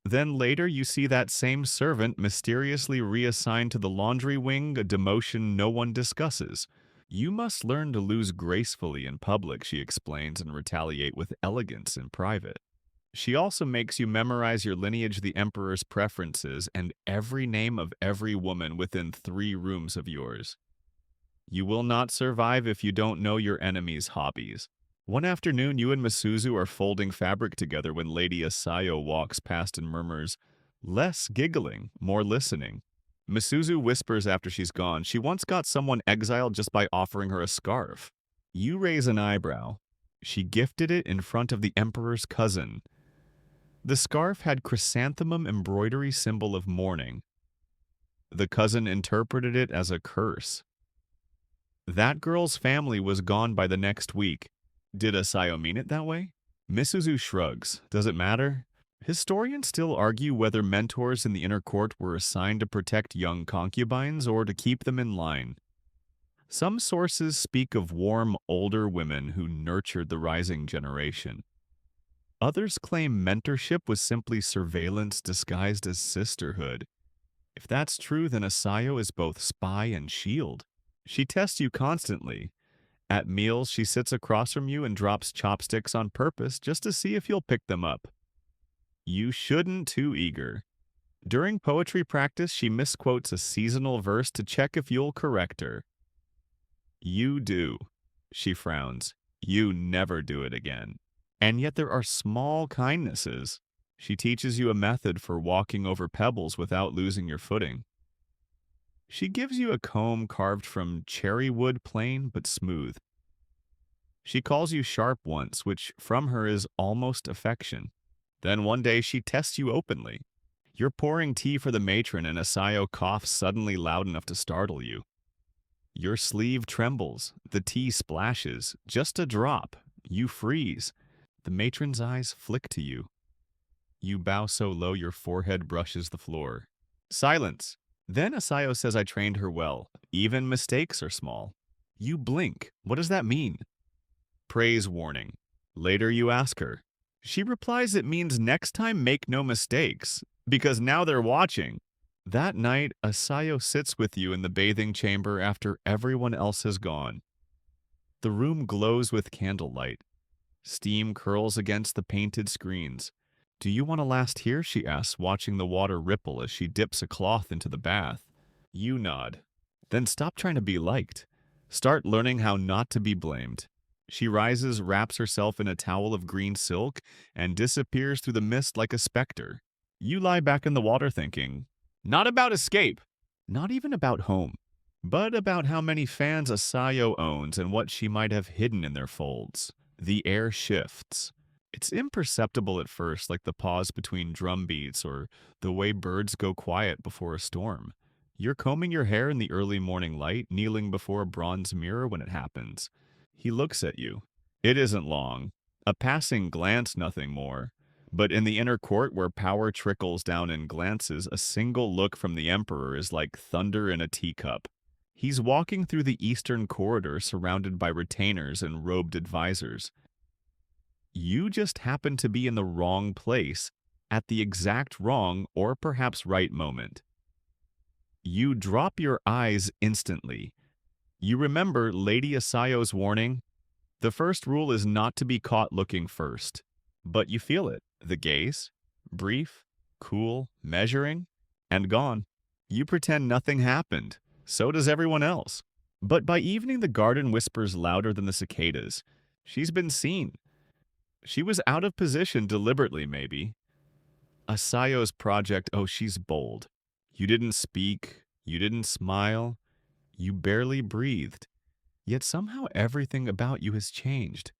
Then later you see that same servant mysteriously reassigned to the laundry wing, a demotion no one discusses. You must learn to lose gracefully in public, she explains, and retaliate with elegance in private. She also makes you memorize your lineage, the emperor's preferences, and every name of every woman within 3 rooms of yours. You will not survive if you don't know your enemy's hobbies. One afternoon, you and Masuzu are folding fabric together when Lady Asayo walks past and murmurs, "Less giggling, more listening." Misuzu whispers after she's gone, she once got someone exiled just by offering her a scarf. You raise an eyebrow. She gifted it in front of the emperor's cousin. The scarf had chrysanthemum embroidery symbol of mourning. The cousin interpreted it as a curse. That girl's family was gone by the next week. Did Asayo mean it that way? Misuzu shrugs. Does it matter? Historians still argue whether mentors in the inner court were assigned to protect young concubines or to keep them in line. Some sources speak of warm, older women who nurtured the rising generation. Others claim mentorship was simply surveillance disguised as sisterhood. If that's true, then Asayo is both spy and shield. She tests you constantly. At meals, she sits across from you and drops chopsticks on purpose just to see if you'll pick them up. You shouldn't too eager. During poetry practice, she misquotes a seasonal verse to check if you'll correct her. You do. She frowns. You never do it again. And yet there are small kindnesses. She teaches you a method for walking over pebbles without losing your footing. She gives you a comb carved from cherry wood, plain but smooth. She calls you sharp once, which from her is almost affection. Then one day she tests you openly. You're pouring tea for the matron and Asayo coughs suddenly loud enough to startle you. Your sleeve trembles, the tea splashes, just a drop. You freeze. The matron's eyes flick to you. You bow so low your forehead brushes the floor. Silence. Then Asayo says I trained her well. Even mistakes are small. You blink. What does that mean? Praise warning. Later you ask her. She replies it means next time make no mistakes, because now they're watching. That night, Asayo sits with you in the bathing chamber after everyone else has gone. The room glows with candlelight. Steam curls against the painted screens. Do you want to last here? She asks, watching the water ripple as she dips a cloth into the bath. You nod. Then stop trying to be liked. Start learning how not to be blamed. She rises, wraps herself in a towel of green silk, and disappears through the mist like a specter. You lie back in the water thinking, not about escape, not even about home, but about how many fans Asayo owns and what she might have hidden in their folds. The air shifts. It's imperceptible at first, like the pause between drum beats or the way birds go quiet before a storm. You're combing your hair in the early morning light, kneeling before a bronze mirror when it happens. He looks at you. It isn't long. A passing glance, nothing more. But in the inner court where power trickles down in glances, a single look from the emperor is like thunder in a teacup. He's walking through the eastern corridor surrounded by retainers and robed advisors. You just happen to be in the wrong place at the exact wrong or perhaps right moment. You drop your eyes instantly. You remember Lady Asayo's warning? The first rule is not to be caught looking first. But you feel it. The gaze. Brief, cool, measuring, and gone. You pretend nothing happened. So does everyone else. But by evening the garden whispers louder than the cicadas. She's been seen. She was out of position deliberately, maybe. Asayo's project, oh, she's bold. You didn't speak. You didn't smile. You barely breathed, yet somehow everything about you has changed.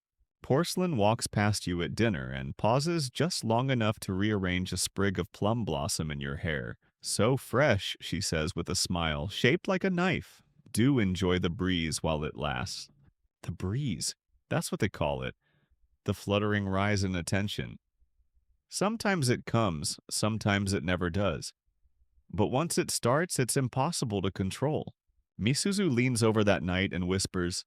Porcelain walks past you at dinner and pauses just long enough to rearrange a sprig of plum blossom in your hair. So fresh, she says with a smile, shaped like a knife. Do enjoy the breeze while it lasts. The breeze, that's what they call it. The fluttering rise in attention. Sometimes it comes, sometimes it never does. But once it starts, it's impossible to control. Misuzu leans over that night and whispers,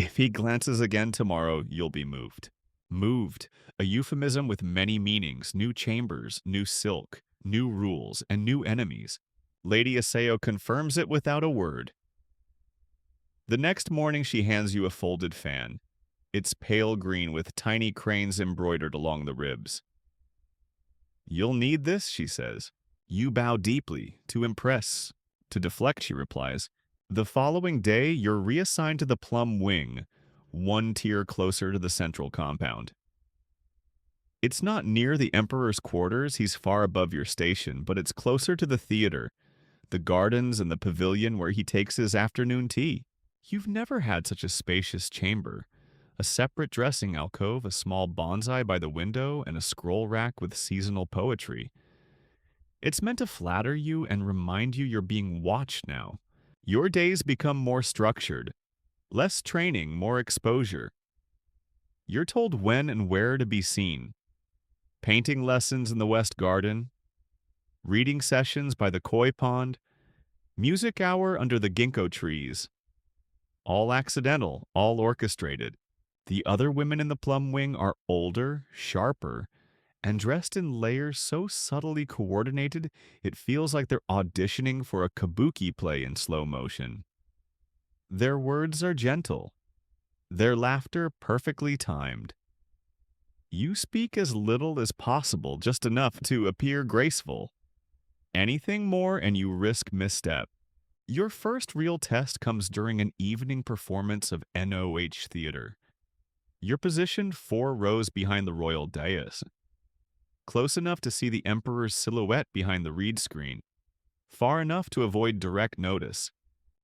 if he glances again tomorrow, you'll be moved. Moved, a euphemism with many meanings, new chambers, new silk, new rules, and new enemies. Lady Asayo confirms it without a word. The next morning she hands you a folded fan. It's pale green with tiny cranes embroidered along the ribs. You'll need this, she says. You bow deeply, to impress. To deflect, she replies. The following day, you're reassigned to the plum wing, one tier closer to the central compound. It's not near the emperor's quarters, he's far above your station, but it's closer to the theater. the gardens and the pavilion where he takes his afternoon tea. You've never had such a spacious chamber. A separate dressing alcove, a small bonsai by the window, and a scroll rack with seasonal poetry. It's meant to flatter you and remind you you're being watched now. Your days become more structured, less training, more exposure. You're told when and where to be seen. Painting lessons in the West Garden, reading sessions by the koi pond, music hour under the ginkgo trees. All accidental, all orchestrated. The other women in the plum wing are older, sharper, and dressed in layers so subtly coordinated it feels like they're auditioning for a kabuki play in slow motion. Their words are gentle, their laughter perfectly timed. You speak as little as possible, just enough to appear graceful. Anything more and you risk misstep. Your first real test comes during an evening performance of NOH theater. You're positioned 4 rows behind the royal dais, close enough to see the emperor's silhouette behind the reed screen, far enough to avoid direct notice,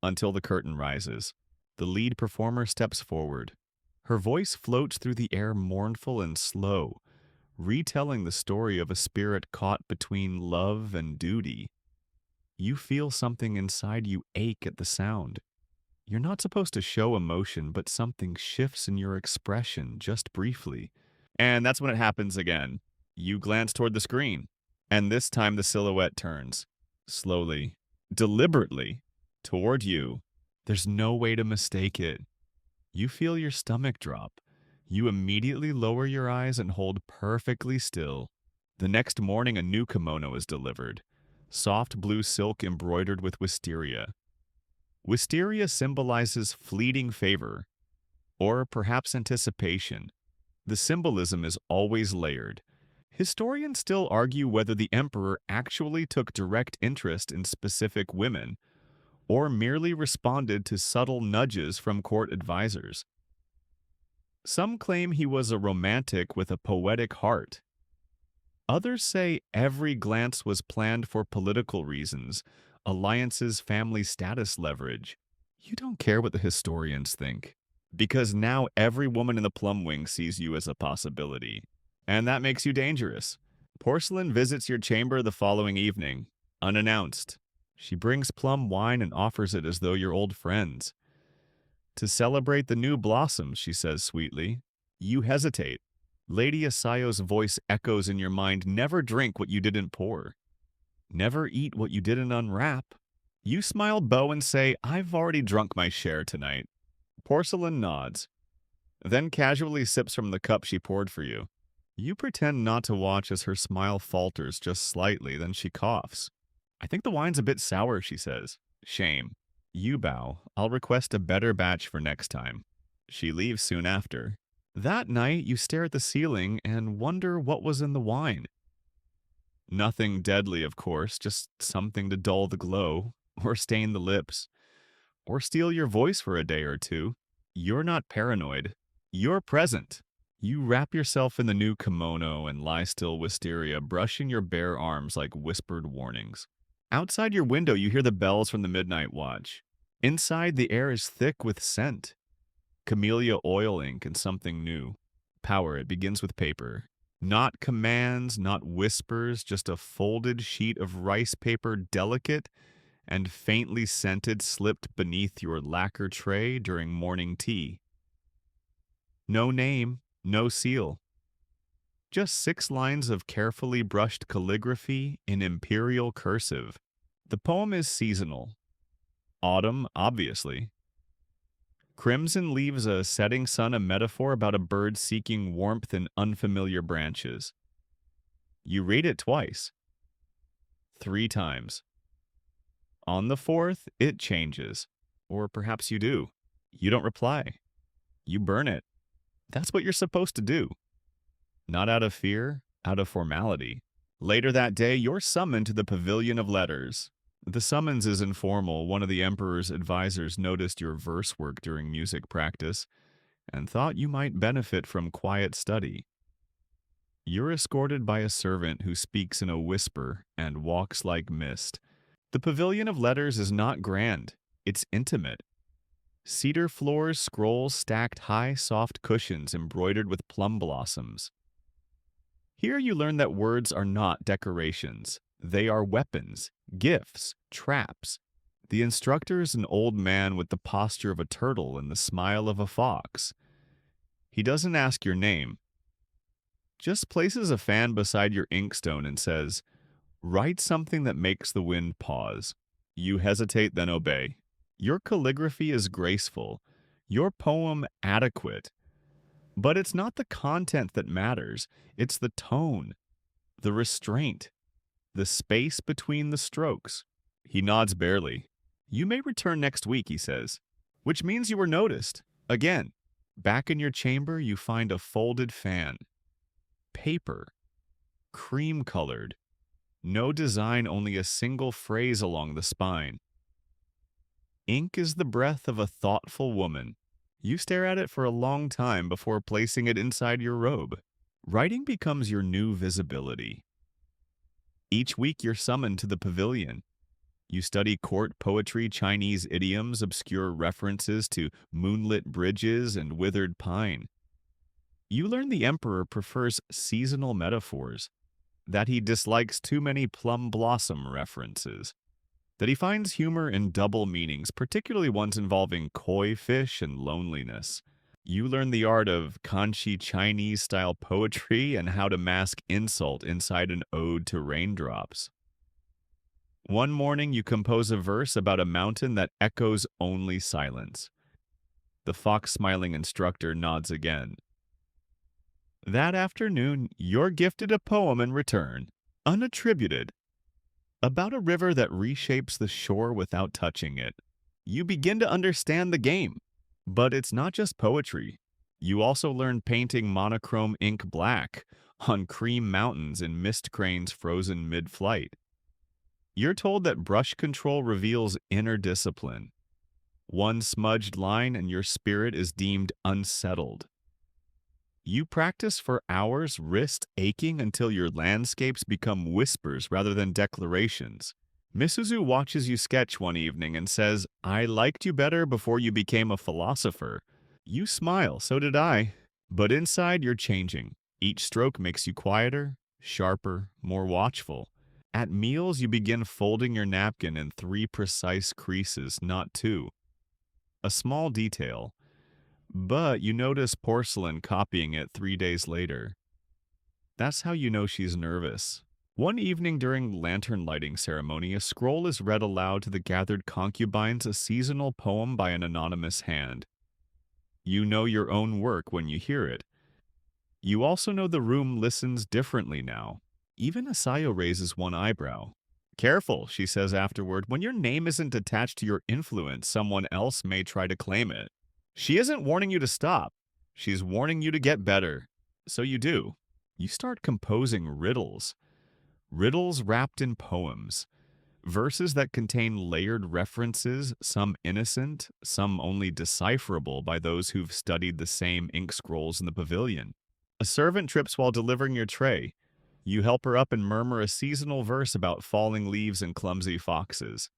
until the curtain rises. The lead performer steps forward. Her voice floats through the air mournful and slow, retelling the story of a spirit caught between love and duty. You feel something inside you ache at the sound. You're not supposed to show emotion, but something shifts in your expression just briefly. And that's when it happens again. You glance toward the screen, and this time the silhouette turns, slowly, deliberately, toward you. There's no way to mistake it. You feel your stomach drop. You immediately lower your eyes and hold perfectly still. The next morning, a new kimono is delivered. Soft blue silk embroidered with wisteria. Wisteria symbolizes fleeting favor, or perhaps anticipation. The symbolism is always layered. Historians still argue whether the emperor actually took direct interest in specific women, or merely responded to subtle nudges from court advisors. Some claim he was a romantic with a poetic heart. Others say every glance was planned for political reasons, alliances, family status leverage. You don't care what the historians think, because now every woman in the plum wing sees you as a possibility, and that makes you dangerous. Porcelain visits your chamber the following evening, unannounced. She brings plum wine and offers it as though you're old friends. To celebrate the new blossoms, she says sweetly. You hesitate. Lady Asayo's voice echoes in your mind, never drink what you didn't pour. Never eat what you didn't unwrap. You smile bow and say, I've already drunk my share tonight. Porcelain nods, then casually sips from the cup she poured for you. You pretend not to watch as her smile falters just slightly, then she coughs. I think the wine's a bit sour, she says. Shame. You bow. I'll request a better batch for next time. She leaves soon after. That night, you stare at the ceiling and wonder what was in the wine. Nothing deadly, of course, just something to dull the glow, or stain the lips, or steal your voice for a day or two. You're not paranoid. You're present. You wrap yourself in the new kimono and lie still wisteria, brushing your bare arms like whispered warnings. Outside your window, you hear the bells from the midnight watch. Inside, the air is thick with scent. Camellia oil ink and something new. Power, it begins with paper. Not commands, not whispers, just a folded sheet of rice paper, delicate and faintly scented, slipped beneath your lacquer tray during morning tea. No name, no seal. Just 6 lines of carefully brushed calligraphy in imperial cursive. The poem is seasonal. Autumn, obviously. Crimson leaves a setting sun, a metaphor about a bird seeking warmth in unfamiliar branches. You read it twice. 3 times. On the 4th, it changes. Or perhaps you do. You don't reply. You burn it. That's what you're supposed to do. Not out of fear, out of formality. Later that day, you're summoned to the Pavilion of Letters. The summons is informal. One of the emperor's advisors noticed your verse work during music practice and thought you might benefit from quiet study. You're escorted by a servant who speaks in a whisper and walks like mist. The pavilion of letters is not grand, it's intimate. Cedar floors scroll stacked high, soft cushions embroidered with plum blossoms. Here you learn that words are not decorations. They are weapons, gifts, traps. The instructor is an old man with the posture of a turtle and the smile of a fox. He doesn't ask your name, just places a fan beside your inkstone and says, "Write something that makes the wind pause." You hesitate, then obey. Your calligraphy is graceful, your poem adequate. But it's not the content that matters, it's the tone, the restraint, the space between the strokes. He nods barely. "You may return next week," he says, which means you were noticed. Again, back in your chamber, you find a folded fan. Paper, cream-colored. No design, only a single phrase along the spine. Ink is the breath of a thoughtful woman. You stare at it for a long time before placing it inside your robe. Writing becomes your new visibility. Each week you're summoned to the pavilion. You study court poetry, Chinese idioms, obscure references to moonlit bridges and withered pine. You learn the emperor prefers seasonal metaphors, that he dislikes too many plum blossom references, that he finds humor in double meanings, particularly ones involving koi fish and loneliness. You learn the art of kanchi Chinese-style poetry and how to mask insult inside an ode to raindrops. One morning, you compose a verse about a mountain that echoes only silence. The fox-smiling instructor nods again. That afternoon, you're gifted a poem in return, unattributed, about a river that reshapes the shore without touching it. You begin to understand the game. But it's not just poetry. You also learn painting monochrome ink black on cream mountains and mist cranes frozen mid-flight. You're told that brush control reveals inner discipline. One smudged line and your spirit is deemed unsettled. You practice for hours, wrist aching until your landscapes become whispers rather than declarations. Misuzu watches you sketch one evening and says, "I liked you better before you became a philosopher." You smile, "So did I." But inside you're changing. Each stroke makes you quieter, sharper, more watchful. At meals, you begin folding your napkin in 3 precise creases, not 2. A small detail, but you notice porcelain copying it 3 days later. That's how you know she's nervous. One evening during lantern lighting ceremony, a scroll is read aloud to the gathered concubines, a seasonal poem by an anonymous hand. You know your own work when you hear it. You also know the room listens differently now. Even Asayo raises one eyebrow. "Careful," she says afterward, "when your name isn't attached to your influence, someone else may try to claim it." She isn't warning you to stop. She's warning you to get better. So you do. You start composing riddles. Riddles wrapped in poems. Verses that contain layered references, some innocent, some only decipherable by those who've studied the same ink scrolls in the pavilion. A servant trips while delivering your tray. You help her up and murmur a seasonal verse about falling leaves and clumsy foxes.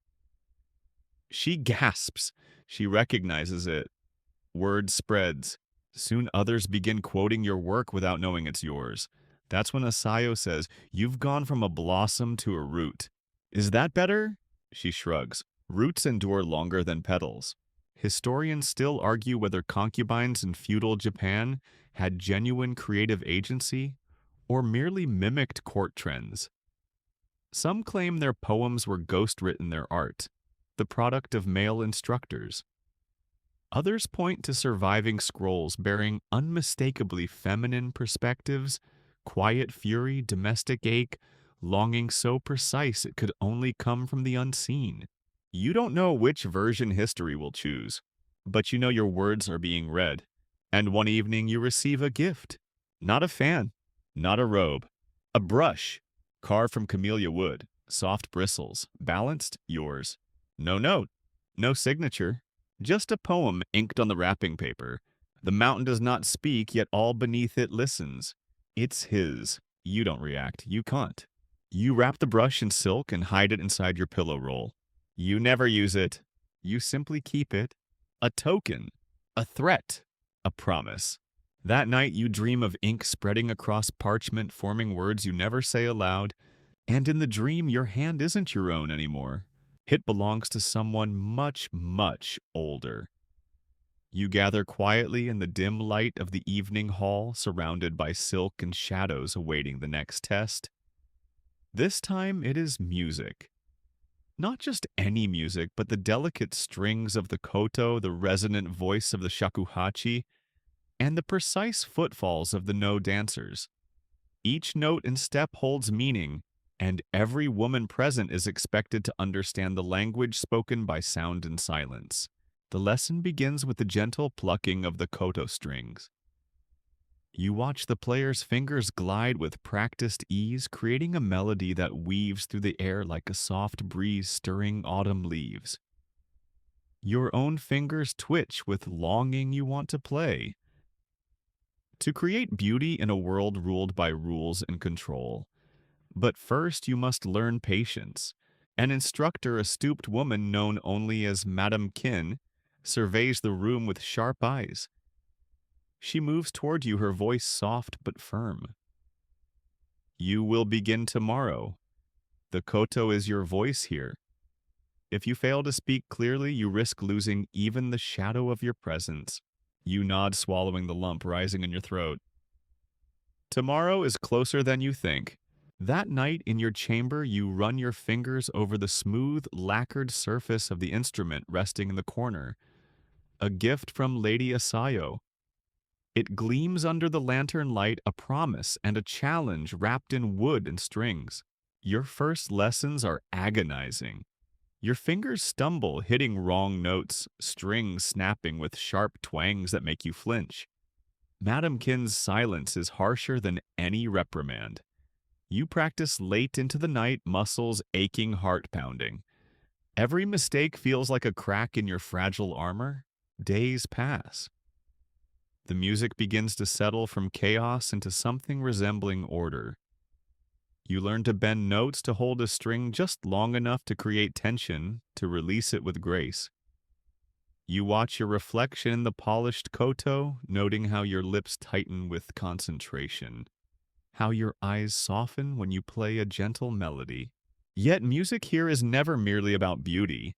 She gasps. She recognizes it. Word spreads. Soon others begin quoting your work without knowing it's yours. That's when Asayo says, "You've gone from a blossom to a root." "Is that better?" She shrugs. Roots endure longer than petals. Historians still argue whether concubines in feudal Japan had genuine creative agency or merely mimicked court trends. Some claim their poems were ghost-written their art, the product of male instructors. Others point to surviving scrolls bearing unmistakably feminine perspectives, quiet fury, domestic ache, longing so precise it could only come from the unseen. You don't know which version history will choose, but you know your words are being read. And one evening you receive a gift. Not a fan, not a robe, a brush, carved from camellia wood, soft bristles, balanced, yours. No note, no signature, just a poem inked on the wrapping paper. The mountain does not speak, yet all beneath it listens. It's his. You don't react. You can't. You wrap the brush in silk and hide it inside your pillow roll. You never use it. You simply keep it. A token, a threat, a promise. That night you dream of ink spreading across parchment, forming words you never say aloud, and in the dream your hand isn't your own anymore. It belongs to someone much, much older. You gather quietly in the dim light of the evening hall, surrounded by silk and shadows awaiting the next test. This time it is music. Not just any music, but the delicate strings of the koto, the resonant voice of the shakuhachi, and the precise footfalls of the no dancers. Each note and step holds meaning, and every woman present is expected to understand the language spoken by sound and silence. The lesson begins with the gentle plucking of the koto strings. You watch the player's fingers glide with practiced ease, creating a melody that weaves through the air like a soft breeze stirring autumn leaves. Your own fingers twitch with longing you want to play. To create beauty in a world ruled by rules and control. But first you must learn patience. An instructor, a stooped woman known only as Madame Kin, surveys the room with sharp eyes. She moves toward you, her voice soft but firm. You will begin tomorrow. The koto is your voice here. If you fail to speak clearly, you risk losing even the shadow of your presence. You nod, swallowing the lump rising in your throat. Tomorrow is closer than you think. That night in your chamber, you run your fingers over the smooth, lacquered surface of the instrument resting in the corner. A gift from Lady Asayo. It gleams under the lantern light, a promise and a challenge wrapped in wood and strings. Your first lessons are agonizing. Your fingers stumble, hitting wrong notes, strings snapping with sharp twangs that make you flinch. Madame Kin's silence is harsher than any reprimand. You practice late into the night, muscles aching, heart pounding. Every mistake feels like a crack in your fragile armor. Days pass. The music begins to settle from chaos into something resembling order. You learn to bend notes to hold a string just long enough to create tension, to release it with grace. You watch your reflection in the polished koto, noting how your lips tighten with concentration, how your eyes soften when you play a gentle melody. Yet music here is never merely about beauty.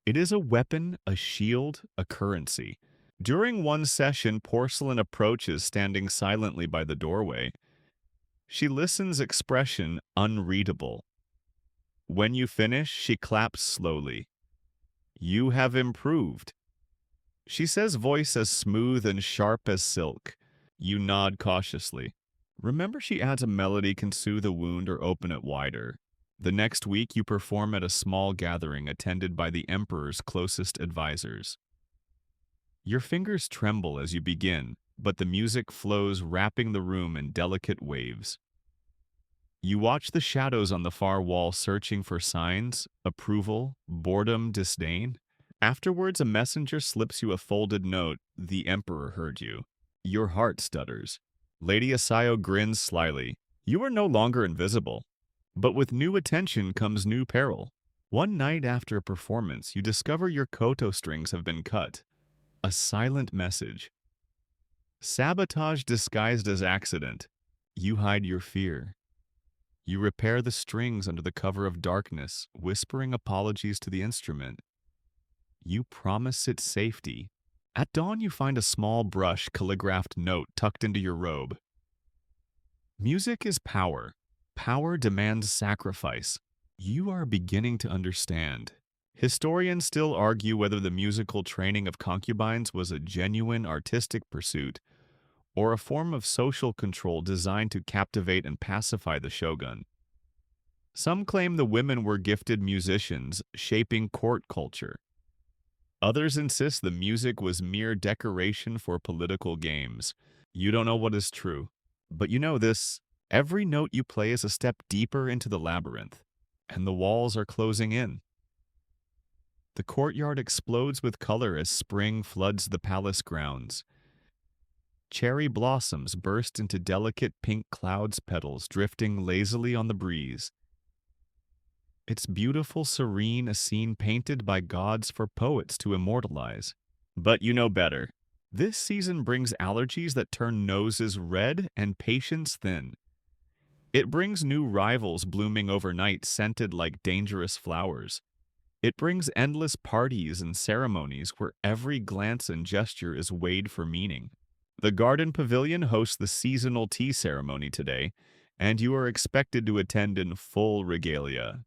It is a weapon, a shield, a currency. During one session, Porcelain approaches, standing silently by the doorway. She listens, expression unreadable. When you finish, she claps slowly. You have improved. She says, voice as smooth and sharp as silk. You nod cautiously. Remember, she adds a melody can soothe a wound or open it wider. The next week, you perform at a small gathering attended by the emperor's closest advisors. Your fingers tremble as you begin, but the music flows, wrapping the room in delicate waves. You watch the shadows on the far wall, searching for signs, approval, boredom, disdain. Afterwards, a messenger slips you a folded note. The emperor heard you. Your heart stutters. Lady Asayo grins slyly. You are no longer invisible. But with new attention comes new peril. One night after a performance, you discover your koto strings have been cut. A silent message. Sabotage disguised as accident. You hide your fear. You repair the strings under the cover of darkness, whispering apologies to the instrument. You promise it safety. At dawn, you find a small brush calligraphed note tucked into your robe. Music is power. Power demands sacrifice. You are beginning to understand. Historians still argue whether the musical training of concubines was a genuine artistic pursuit or a form of social control designed to captivate and pacify the shogun. Some claim the women were gifted musicians, shaping court culture. Others insist the music was mere decoration for political games. You don't know what is true, but you know this: every note you play is a step deeper into the labyrinth, and the walls are closing in. The courtyard explodes with color as spring floods the palace grounds. Cherry blossoms burst into delicate pink clouds, petals drifting lazily on the breeze. It's beautiful, serene, a scene painted by gods for poets to immortalize. But you know better. This season brings allergies that turn noses red and patience thin. It brings new rivals blooming overnight, scented like dangerous flowers. It brings endless parties and ceremonies where every glance and gesture is weighed for meaning. The Garden Pavilion hosts the seasonal tea ceremony today, and you are expected to attend in full regalia.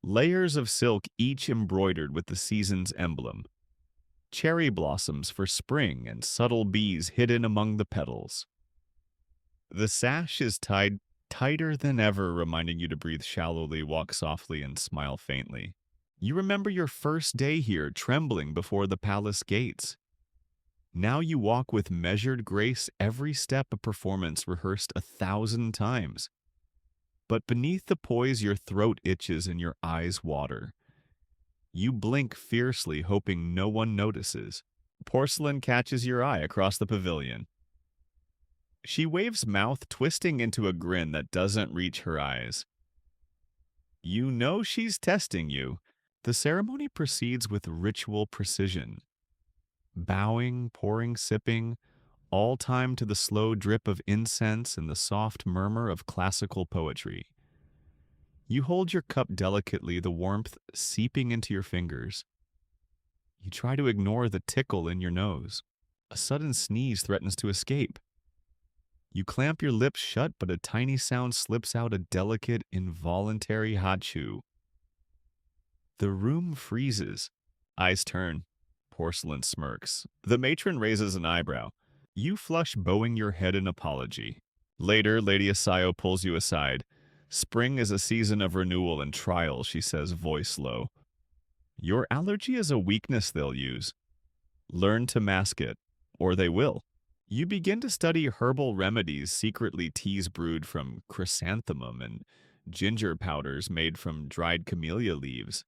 Layers of silk each embroidered with the season's emblem. Cherry blossoms for spring and subtle bees hidden among the petals. The sash is tied tighter than ever, reminding you to breathe shallowly, walk softly, and smile faintly. You remember your first day here, trembling before the palace gates. Now you walk with measured grace, every step a performance rehearsed 1,000 times. But beneath the poise, your throat itches and your eyes water. You blink fiercely, hoping no one notices. Porcelain catches your eye across the pavilion. She waves mouth, twisting into a grin that doesn't reach her eyes. You know she's testing you. The ceremony proceeds with ritual precision. Bowing, pouring, sipping, all timed to the slow drip of incense and the soft murmur of classical poetry. You hold your cup delicately, the warmth seeping into your fingers. You try to ignore the tickle in your nose. A sudden sneeze threatens to escape. You clamp your lips shut, but a tiny sound slips out, a delicate, involuntary hachu. The room freezes. Eyes turn. Porcelain smirks. The matron raises an eyebrow. You flush, bowing your head in apology. Later, Lady Asayo pulls you aside. Spring is a season of renewal and trial, she says, voice low. Your allergy is a weakness they'll use. Learn to mask it, or they will. You begin to study herbal remedies, secretly teas brewed from chrysanthemum and ginger powders made from dried camellia leaves.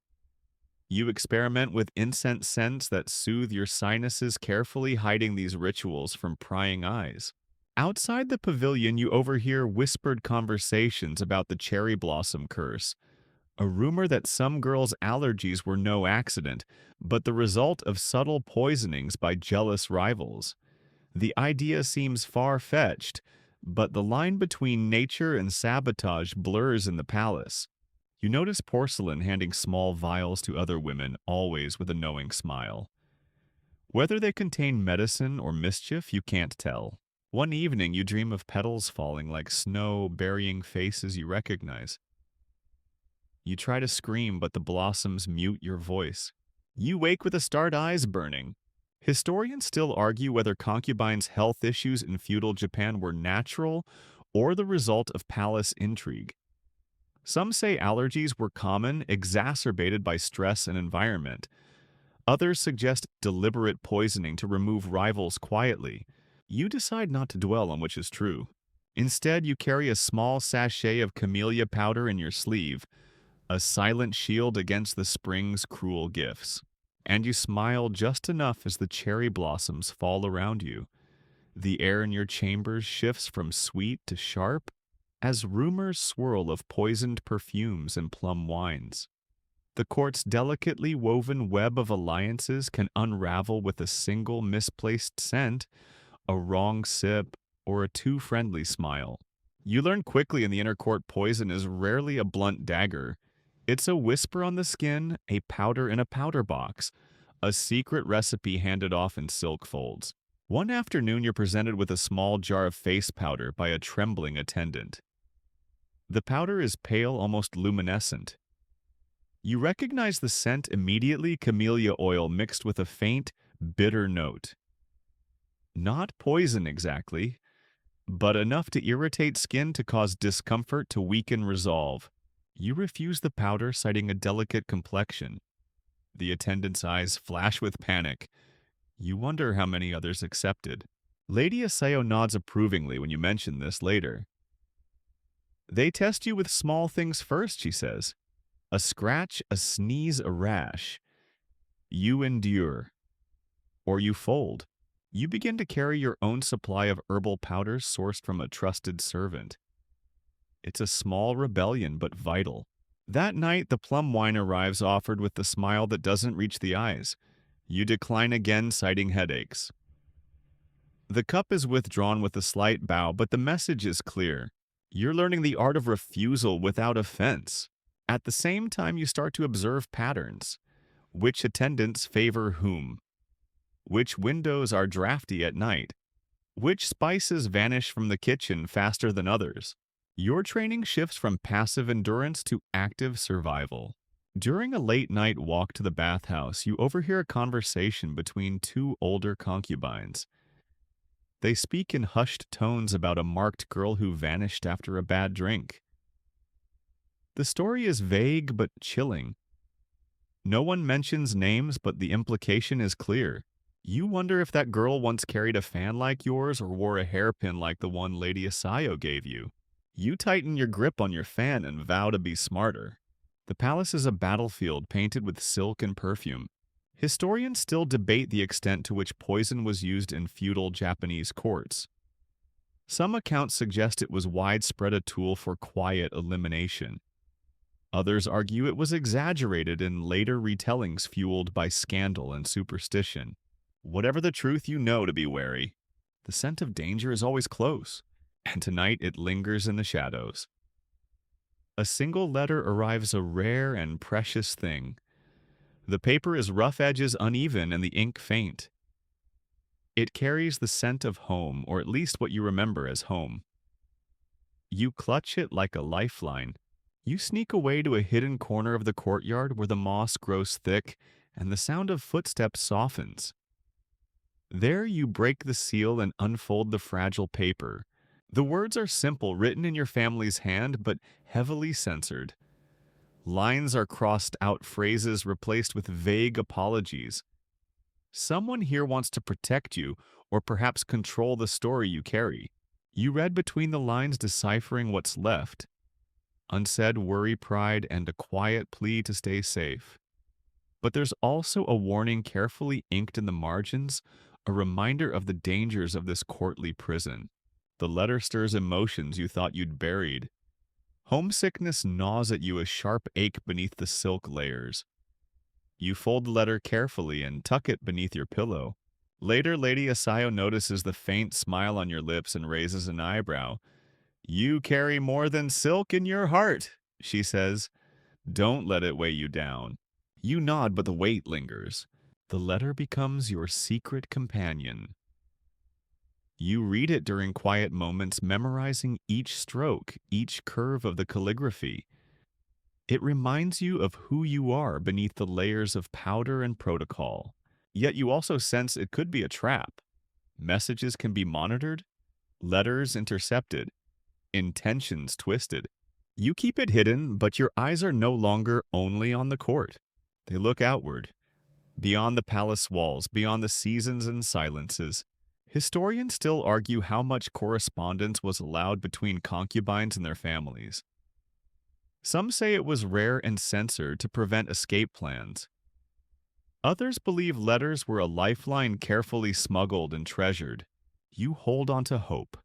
You experiment with incense scents that soothe your sinuses, carefully hiding these rituals from prying eyes. Outside the pavilion, you overhear whispered conversations about the cherry blossom curse, a rumor that some girls' allergies were no accident, but the result of subtle poisonings by jealous rivals. The idea seems far-fetched, but the line between nature and sabotage blurs in the palace. You notice Porcelain handing small vials to other women, always with a knowing smile. Whether they contain medicine or mischief, you can't tell. One evening, you dream of petals falling like snow, burying faces you recognize. You try to scream, but the blossoms mute your voice. You wake with the starred eyes burning. Historians still argue whether Concubine's health issues in feudal Japan were natural or the result of palace intrigue. Some say allergies were common, exacerbated by stress and environment. Others suggest deliberate poisoning to remove rivals quietly. You decide not to dwell on which is true. Instead, you carry a small sachet of camellia powder in your sleeve, a silent shield against the spring's cruel gifts. And you smile just enough as the cherry blossoms fall around you. The air in your chambers shifts from sweet to sharp as rumors swirl of poisoned perfumes and plum wines. The court's delicately woven web of alliances can unravel with a single misplaced scent, a wrong sip, or a too friendly smile. You learn quickly in the inner court poison is rarely a blunt dagger. It's a whisper on the skin, a powder in a powder box, a secret recipe handed off in silk folds. One afternoon, you're presented with a small jar of face powder by a trembling attendant. The powder is pale, almost luminescent. You recognize the scent immediately, camellia oil mixed with a faint, bitter note. Not poison exactly, but enough to irritate skin, to cause discomfort, to weaken resolve. You refuse the powder, citing a delicate complexion. The attendant's eyes flash with panic. You wonder how many others accepted. Lady Asayo nods approvingly when you mention this later. They test you with small things first, she says. A scratch, a sneeze, a rash. You endure. Or you fold. You begin to carry your own supply of herbal powders sourced from a trusted servant. It's a small rebellion, but vital. That night, the plum wine arrives offered with the smile that doesn't reach the eyes. You decline again, citing headaches. The cup is withdrawn with a slight bow, but the message is clear. You're learning the art of refusal without offense. At the same time, you start to observe patterns. Which attendants favor whom? Which windows are drafty at night? Which spices vanish from the kitchen faster than others? Your training shifts from passive endurance to active survival. During a late night walk to the bathhouse, you overhear a conversation between two older concubines. They speak in hushed tones about a marked girl who vanished after a bad drink. The story is vague but chilling. No one mentions names, but the implication is clear. You wonder if that girl once carried a fan like yours or wore a hairpin like the one Lady Asayo gave you. You tighten your grip on your fan and vow to be smarter. The palace is a battlefield painted with silk and perfume. Historians still debate the extent to which poison was used in feudal Japanese courts. Some accounts suggest it was widespread a tool for quiet elimination. Others argue it was exaggerated in later retellings fueled by scandal and superstition. Whatever the truth, you know to be wary. The scent of danger is always close, and tonight it lingers in the shadows. A single letter arrives, a rare and precious thing. The paper is rough edges uneven and the ink faint. It carries the scent of home, or at least what you remember as home. You clutch it like a lifeline. You sneak away to a hidden corner of the courtyard where the moss grows thick and the sound of footsteps softens. There you break the seal and unfold the fragile paper. The words are simple, written in your family's hand, but heavily censored. Lines are crossed out, phrases replaced with vague apologies. Someone here wants to protect you, or perhaps control the story you carry. You read between the lines, deciphering what's left. Unsaid worry, pride, and a quiet plea to stay safe. But there's also a warning carefully inked in the margins, a reminder of the dangers of this courtly prison. The letter stirs emotions you thought you'd buried. Homesickness gnaws at you, a sharp ache beneath the silk layers. You fold the letter carefully and tuck it beneath your pillow. Later, Lady Asayo notices the faint smile on your lips and raises an eyebrow. "You carry more than silk in your heart," she says. "Don't let it weigh you down." You nod, but the weight lingers. The letter becomes your secret companion. You read it during quiet moments, memorizing each stroke, each curve of the calligraphy. It reminds you of who you are beneath the layers of powder and protocol. Yet you also sense it could be a trap. Messages can be monitored, letters intercepted, intentions twisted. You keep it hidden, but your eyes are no longer only on the court. They look outward, beyond the palace walls, beyond the seasons and silences. Historians still argue how much correspondence was allowed between concubines and their families. Some say it was rare and censored to prevent escape plans. Others believe letters were a lifeline carefully smuggled and treasured. You hold on to hope.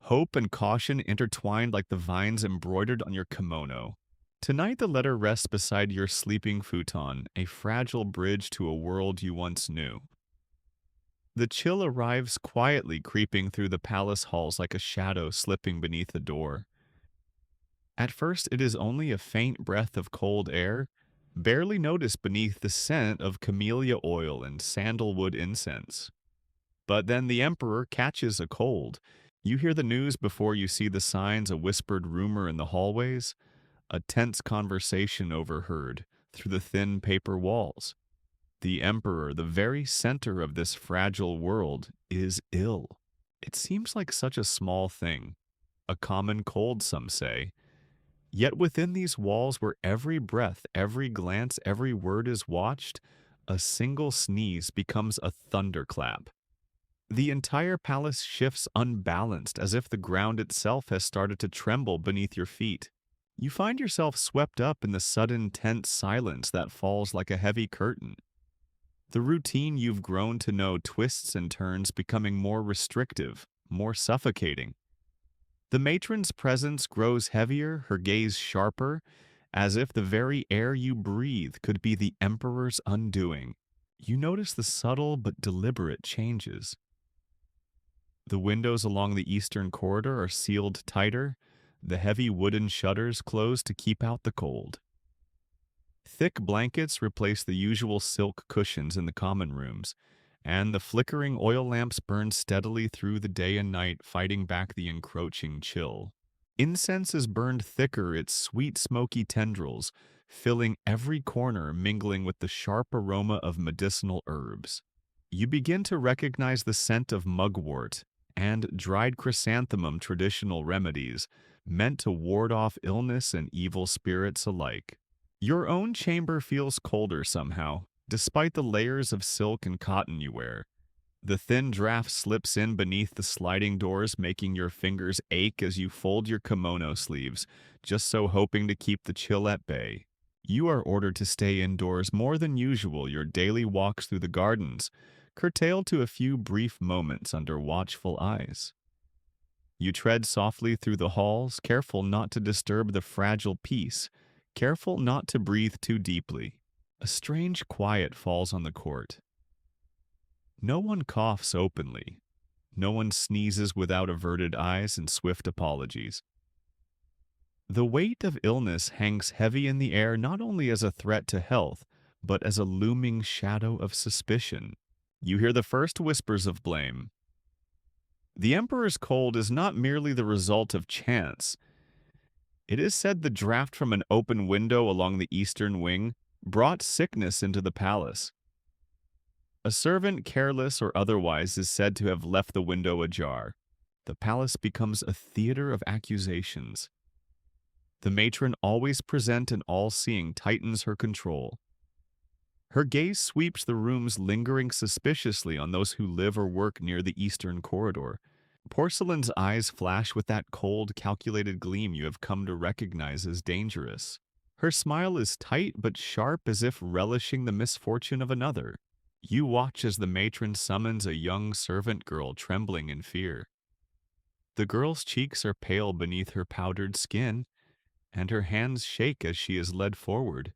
Hope and caution intertwined like the vines embroidered on your kimono. Tonight the letter rests beside your sleeping futon, a fragile bridge to a world you once knew. The chill arrives quietly, creeping through the palace halls like a shadow slipping beneath the door. At first it is only a faint breath of cold air, barely noticed beneath the scent of camellia oil and sandalwood incense. But then the emperor catches a cold. You hear the news before you see the signs, a whispered rumor in the hallways, a tense conversation overheard through the thin paper walls. The emperor, the very center of this fragile world, is ill. It seems like such a small thing, a common cold, some say. Yet within these walls, where every breath, every glance, every word is watched, a single sneeze becomes a thunderclap. The entire palace shifts unbalanced, as if the ground itself has started to tremble beneath your feet. You find yourself swept up in the sudden tense silence that falls like a heavy curtain. The routine you've grown to know twists and turns, becoming more restrictive, more suffocating. The matron's presence grows heavier, her gaze sharper, as if the very air you breathe could be the emperor's undoing. You notice the subtle but deliberate changes. The windows along the eastern corridor are sealed tighter, the heavy wooden shutters close to keep out the cold. Thick blankets replace the usual silk cushions in the common rooms, and the flickering oil lamps burn steadily through the day and night, fighting back the encroaching chill. Incense is burned thicker, its sweet smoky tendrils, filling every corner, mingling with the sharp aroma of medicinal herbs. You begin to recognize the scent of mugwort and dried chrysanthemum, traditional remedies meant to ward off illness and evil spirits alike. Your own chamber feels colder somehow, despite the layers of silk and cotton you wear. The thin draft slips in beneath the sliding doors, making your fingers ache as you fold your kimono sleeves, just so hoping to keep the chill at bay. You are ordered to stay indoors more than usual, your daily walks through the gardens, curtailed to a few brief moments under watchful eyes. You tread softly through the halls, careful not to disturb the fragile peace, careful not to breathe too deeply. A strange quiet falls on the court. No one coughs openly. No one sneezes without averted eyes and swift apologies. The weight of illness hangs heavy in the air, not only as a threat to health, but as a looming shadow of suspicion. You hear the first whispers of blame. The Emperor's cold is not merely the result of chance. It is said the draft from an open window along the eastern wing brought sickness into the palace. A servant, careless or otherwise, is said to have left the window ajar. The palace becomes a theater of accusations. The matron, always present and all-seeing, tightens her control. Her gaze sweeps the rooms, lingering suspiciously on those who live or work near the eastern corridor. Porcelain's eyes flash with that cold, calculated gleam you have come to recognize as dangerous. Her smile is tight but sharp, as if relishing the misfortune of another. You watch as the matron summons a young servant girl, trembling in fear. The girl's cheeks are pale beneath her powdered skin, and her hands shake as she is led forward.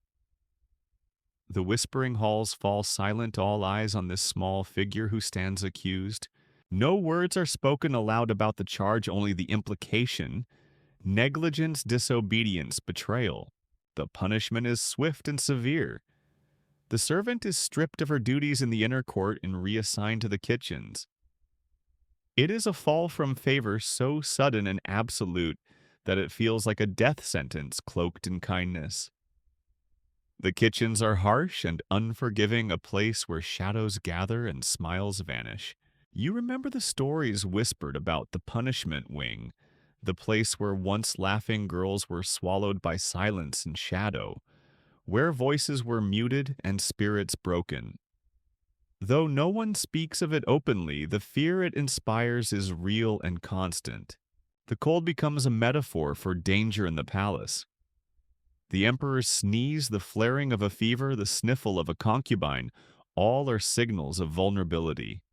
The whispering halls fall silent, all eyes on this small figure who stands accused. No words are spoken aloud about the charge, only the implication: negligence, disobedience, betrayal. The punishment is swift and severe. The servant is stripped of her duties in the inner court and reassigned to the kitchens. It is a fall from favor so sudden and absolute that it feels like a death sentence cloaked in kindness. The kitchens are harsh and unforgiving, a place where shadows gather and smiles vanish. You remember the stories whispered about the punishment wing, the place where once laughing girls were swallowed by silence and shadow, where voices were muted and spirits broken. Though no one speaks of it openly, the fear it inspires is real and constant. The cold becomes a metaphor for danger in the palace. The emperor's sneeze, the flaring of a fever, the sniffle of a concubine, all are signals of vulnerability.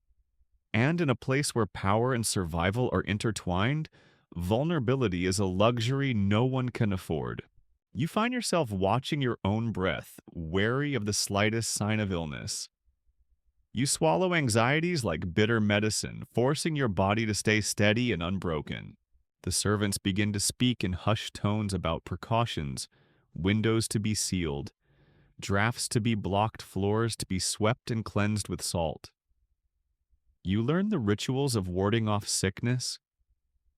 And in a place where power and survival are intertwined, vulnerability is a luxury no one can afford. You find yourself watching your own breath, wary of the slightest sign of illness. You swallow anxieties like bitter medicine, forcing your body to stay steady and unbroken. The servants begin to speak in hushed tones about precautions: windows to be sealed, drafts to be blocked, floors to be swept and cleansed with salt. You learn the rituals of warding off sickness: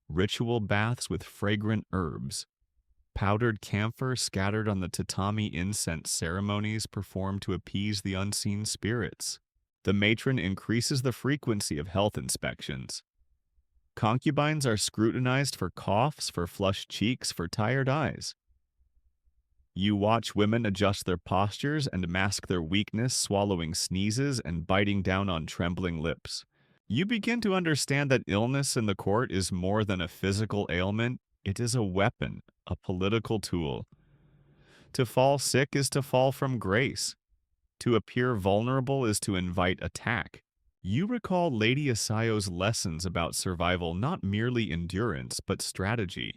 ritual baths with fragrant herbs, powdered camphor scattered on the tatami, incense ceremonies performed to appease the unseen spirits. The matron increases the frequency of health inspections. Concubines are scrutinized for coughs, for flushed cheeks, for tired eyes. You watch women adjust their postures and mask their weakness, swallowing sneezes and biting down on trembling lips. You begin to understand that illness in the court is more than a physical ailment. It is a weapon, a political tool. To fall sick is to fall from grace. To appear vulnerable is to invite attack. You recall Lady Asayo's lessons about survival, not merely endurance, but strategy.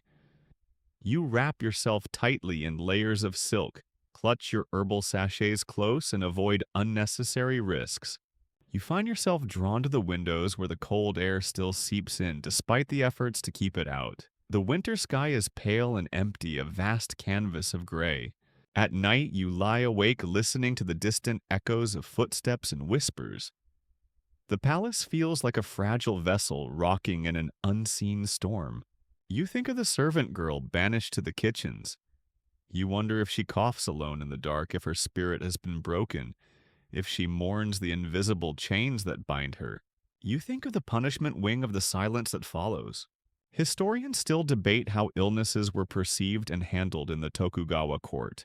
You wrap yourself tightly in layers of silk, clutch your herbal sachets close, and avoid unnecessary risks. You find yourself drawn to the windows where the cold air still seeps in despite the efforts to keep it out. The winter sky is pale and empty, a vast canvas of gray. At night, you lie awake listening to the distant echoes of footsteps and whispers. The palace feels like a fragile vessel rocking in an unseen storm. You think of the servant girl banished to the kitchens. You wonder if she coughs alone in the dark, if her spirit has been broken, if she mourns the invisible chains that bind her. You think of the punishment wing of the silence that follows. Historians still debate how illnesses were perceived and handled in the Tokugawa court.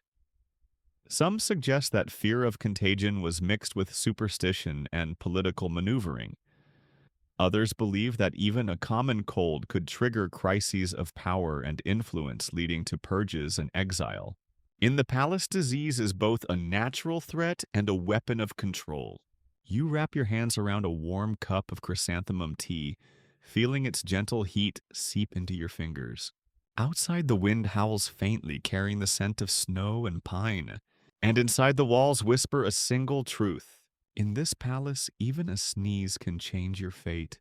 Some suggest that fear of contagion was mixed with superstition and political maneuvering. Others believe that even a common cold could trigger crises of power and influence, leading to purges and exile. In the palace, disease is both a natural threat and a weapon of control. You wrap your hands around a warm cup of chrysanthemum tea, feeling its gentle heat seep into your fingers. Outside, the wind howls faintly, carrying the scent of snow and pine. And inside the walls whisper a single truth. In this palace, even a sneeze can change your fate.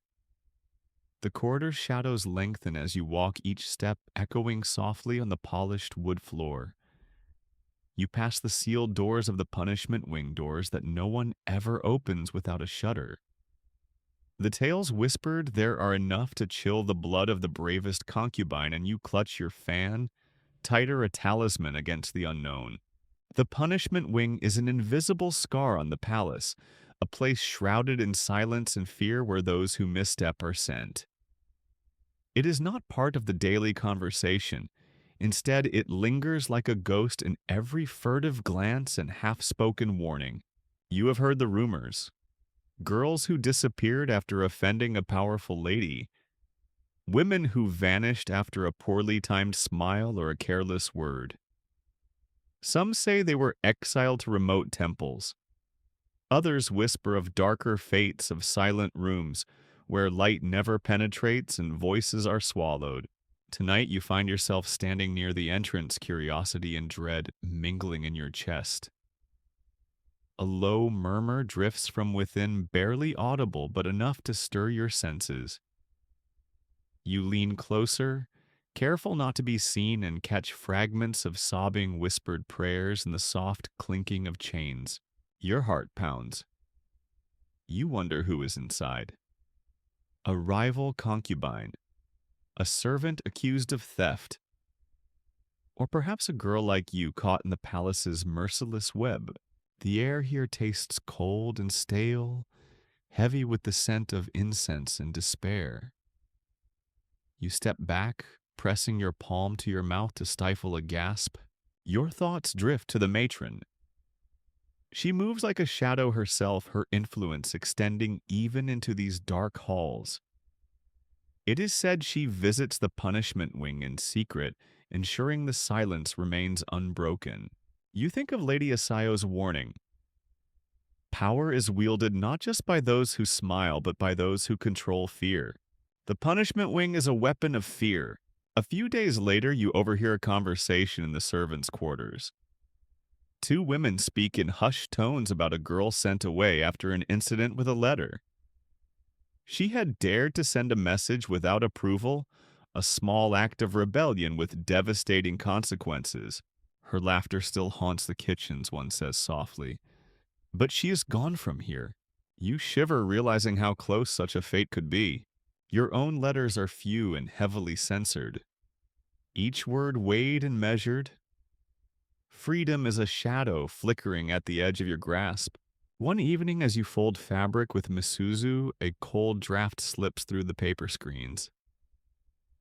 The corridor's shadows lengthen as you walk, each step echoing softly on the polished wood floor. You pass the sealed doors of the punishment wing, doors that no one ever opens without a shudder. The tales whispered there are enough to chill the blood of the bravest concubine, and you clutch your fan, tighter, a talisman against the unknown. The punishment wing is an invisible scar on the palace, a place shrouded in silence and fear where those who misstep are sent. It is not part of the daily conversation. Instead, it lingers like a ghost in every furtive glance and half-spoken warning. You have heard the rumors. Girls who disappeared after offending a powerful lady. Women who vanished after a poorly timed smile or a careless word. Some say they were exiled to remote temples. Others whisper of darker fates, of silent rooms where light never penetrates and voices are swallowed. Tonight you find yourself standing near the entrance, curiosity and dread mingling in your chest. A low murmur drifts from within, barely audible but enough to stir your senses. You lean closer, careful not to be seen, and catch fragments of sobbing whispered prayers and the soft clinking of chains. Your heart pounds. You wonder who is inside. A rival concubine, a servant accused of theft, or perhaps a girl like you caught in the palace's merciless web. The air here tastes cold and stale, heavy with the scent of incense and despair. You step back, pressing your palm to your mouth to stifle a gasp. Your thoughts drift to the matron. She moves like a shadow herself, her influence extending even into these dark halls. It is said she visits the punishment wing in secret, ensuring the silence remains unbroken. You think of Lady Asayo's warning. Power is wielded not just by those who smile, but by those who control fear. The punishment wing is a weapon of fear. A few days later, you overhear a conversation in the servants' quarters. Two women speak in hushed tones about a girl sent away after an incident with a letter. She had dared to send a message without approval, a small act of rebellion with devastating consequences. Her laughter still haunts the kitchens, one says softly. But she is gone from here. You shiver, realizing how close such a fate could be. Your own letters are few and heavily censored. Each word weighed and measured. Freedom is a shadow flickering at the edge of your grasp. One evening, as you fold fabric with Misuzu, a cold draft slips through the paper screens.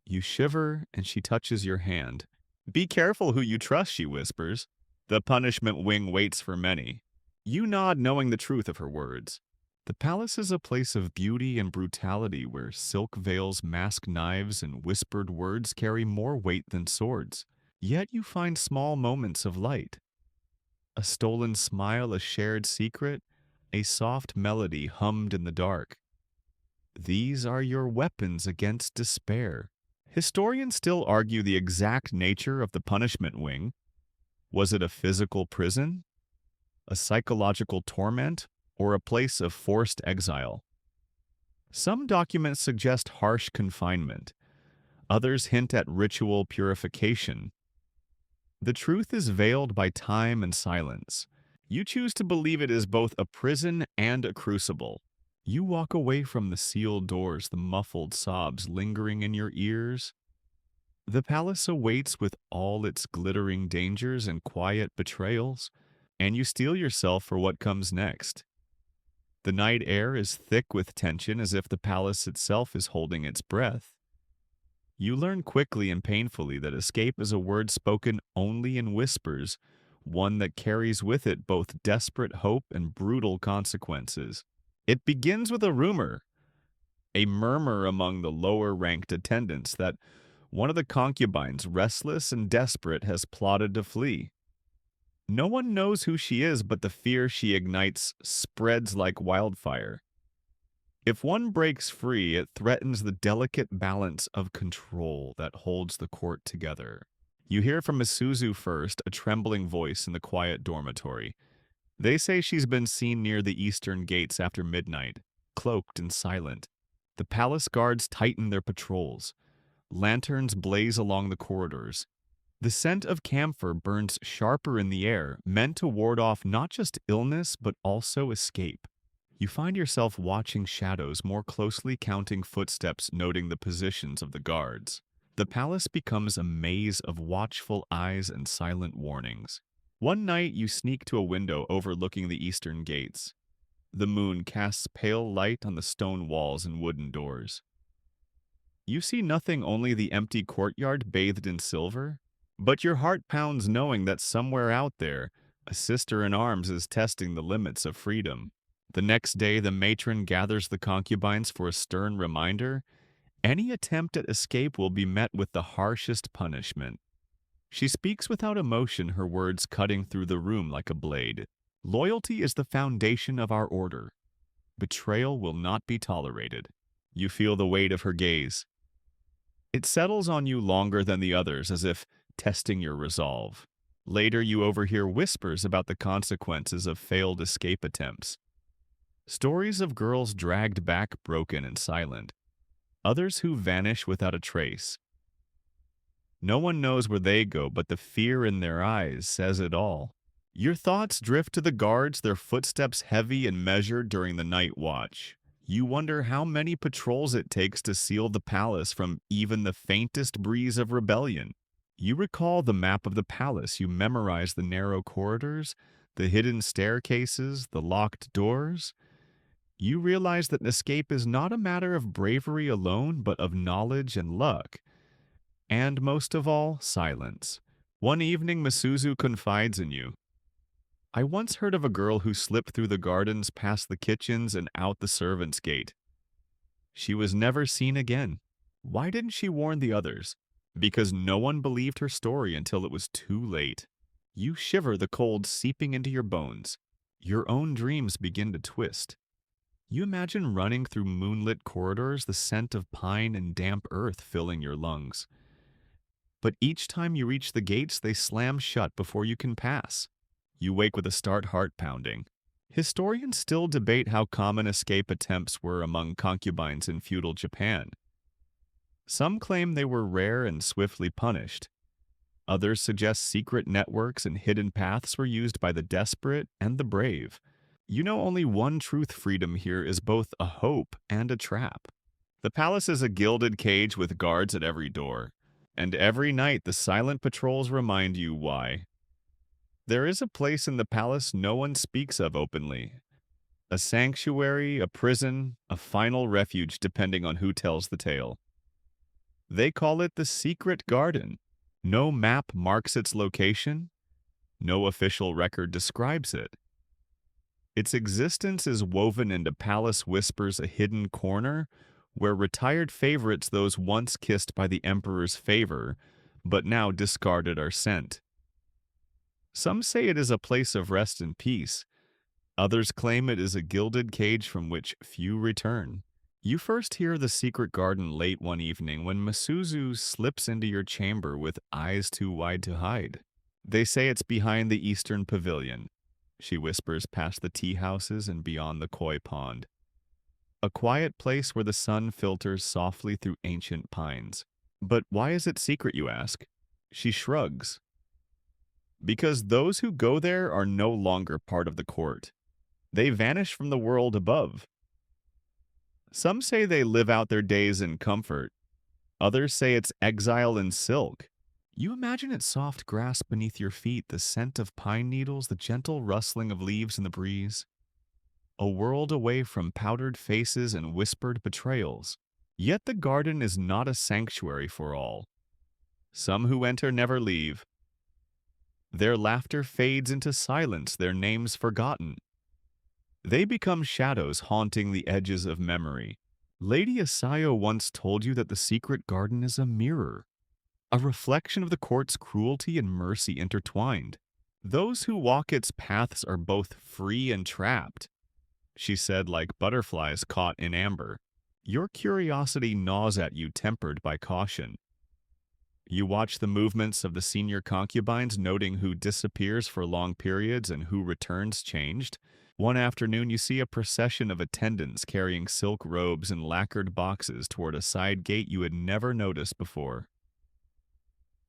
You shiver, and she touches your hand. "Be careful who you trust," she whispers. "The punishment wing waits for many." You nod, knowing the truth of her words. The palace is a place of beauty and brutality where silk veils mask knives and whispered words carry more weight than swords. Yet you find small moments of light. A stolen smile, a shared secret, a soft melody hummed in the dark. These are your weapons against despair. Historians still argue the exact nature of the punishment wing. Was it a physical prison, a psychological torment, or a place of forced exile? Some documents suggest harsh confinement. Others hint at ritual purification. The truth is veiled by time and silence. You choose to believe it is both a prison and a crucible. You walk away from the sealed doors, the muffled sobs lingering in your ears. The palace awaits with all its glittering dangers and quiet betrayals, and you steel yourself for what comes next. The night air is thick with tension as if the palace itself is holding its breath. You learn quickly and painfully that escape is a word spoken only in whispers, one that carries with it both desperate hope and brutal consequences. It begins with a rumor, a murmur among the lower-ranked attendants that one of the concubines, restless and desperate, has plotted to flee. No one knows who she is, but the fear she ignites spreads like wildfire. If one breaks free, it threatens the delicate balance of control that holds the court together. You hear from Isuzu first, a trembling voice in the quiet dormitory. They say she's been seen near the eastern gates after midnight, cloaked and silent. The palace guards tighten their patrols. Lanterns blaze along the corridors. The scent of camphor burns sharper in the air, meant to ward off not just illness but also escape. You find yourself watching shadows, more closely counting footsteps, noting the positions of the guards. The palace becomes a maze of watchful eyes and silent warnings. One night you sneak to a window overlooking the eastern gates. The moon casts pale light on the stone walls and wooden doors. You see nothing, only the empty courtyard bathed in silver, but your heart pounds knowing that somewhere out there, a sister in arms is testing the limits of freedom. The next day, the matron gathers the concubines for a stern reminder. Any attempt at escape will be met with the harshest punishment. She speaks without emotion, her words cutting through the room like a blade. Loyalty is the foundation of our order. Betrayal will not be tolerated. You feel the weight of her gaze. It settles on you longer than the others, as if testing your resolve. Later, you overhear whispers about the consequences of failed escape attempts. Stories of girls dragged back broken and silent. Others who vanish without a trace. No one knows where they go, but the fear in their eyes says it all. Your thoughts drift to the guards, their footsteps heavy and measured during the night watch. You wonder how many patrols it takes to seal the palace from even the faintest breeze of rebellion. You recall the map of the palace, you memorize the narrow corridors, the hidden staircases, the locked doors. You realize that escape is not a matter of bravery alone, but of knowledge and luck. And most of all, silence. One evening, Masuzu confides in you. I once heard of a girl who slipped through the gardens, past the kitchens, and out the servants' gate. She was never seen again. Why didn't she warn the others? Because no one believed her story until it was too late. You shiver, the cold seeping into your bones. Your own dreams begin to twist. You imagine running through moonlit corridors, the scent of pine and damp earth filling your lungs. But each time you reach the gates, they slam shut before you can pass. You wake with a start heart pounding. Historians still debate how common escape attempts were among concubines in feudal Japan. Some claim they were rare and swiftly punished. Others suggest secret networks and hidden paths were used by the desperate and the brave. You know only one truth: freedom here is both a hope and a trap. The palace is a gilded cage with guards at every door, and every night the silent patrols remind you why. There is a place in the palace no one speaks of openly. A sanctuary, a prison, a final refuge depending on who tells the tale. They call it the secret garden. No map marks its location. No official record describes it. Its existence is woven into palace whispers, a hidden corner where retired favorites, those once kissed by the emperor's favor, but now discarded, are sent. Some say it is a place of rest and peace. Others claim it is a gilded cage from which few return. You first hear the secret garden late one evening when Masuzu slips into your chamber with eyes too wide to hide. They say it's behind the eastern pavilion. She whispers past the tea houses and beyond the koi pond. A quiet place where the sun filters softly through ancient pines. But why is it secret, you ask? She shrugs. Because those who go there are no longer part of the court. They vanish from the world above. Some say they live out their days in comfort. Others say it's exile in silk. You imagine its soft grass beneath your feet, the scent of pine needles, the gentle rustling of leaves in the breeze. A world away from powdered faces and whispered betrayals. Yet the garden is not a sanctuary for all. Some who enter never leave. Their laughter fades into silence, their names forgotten. They become shadows haunting the edges of memory. Lady Asayo once told you that the secret garden is a mirror, a reflection of the court's cruelty and mercy intertwined. Those who walk its paths are both free and trapped, she said, like butterflies caught in amber. Your curiosity gnaws at you, tempered by caution. You watch the movements of the senior concubines, noting who disappears for long periods and who returns changed. One afternoon, you see a procession of attendants carrying silk robes and lacquered boxes toward a side gate you had never noticed before.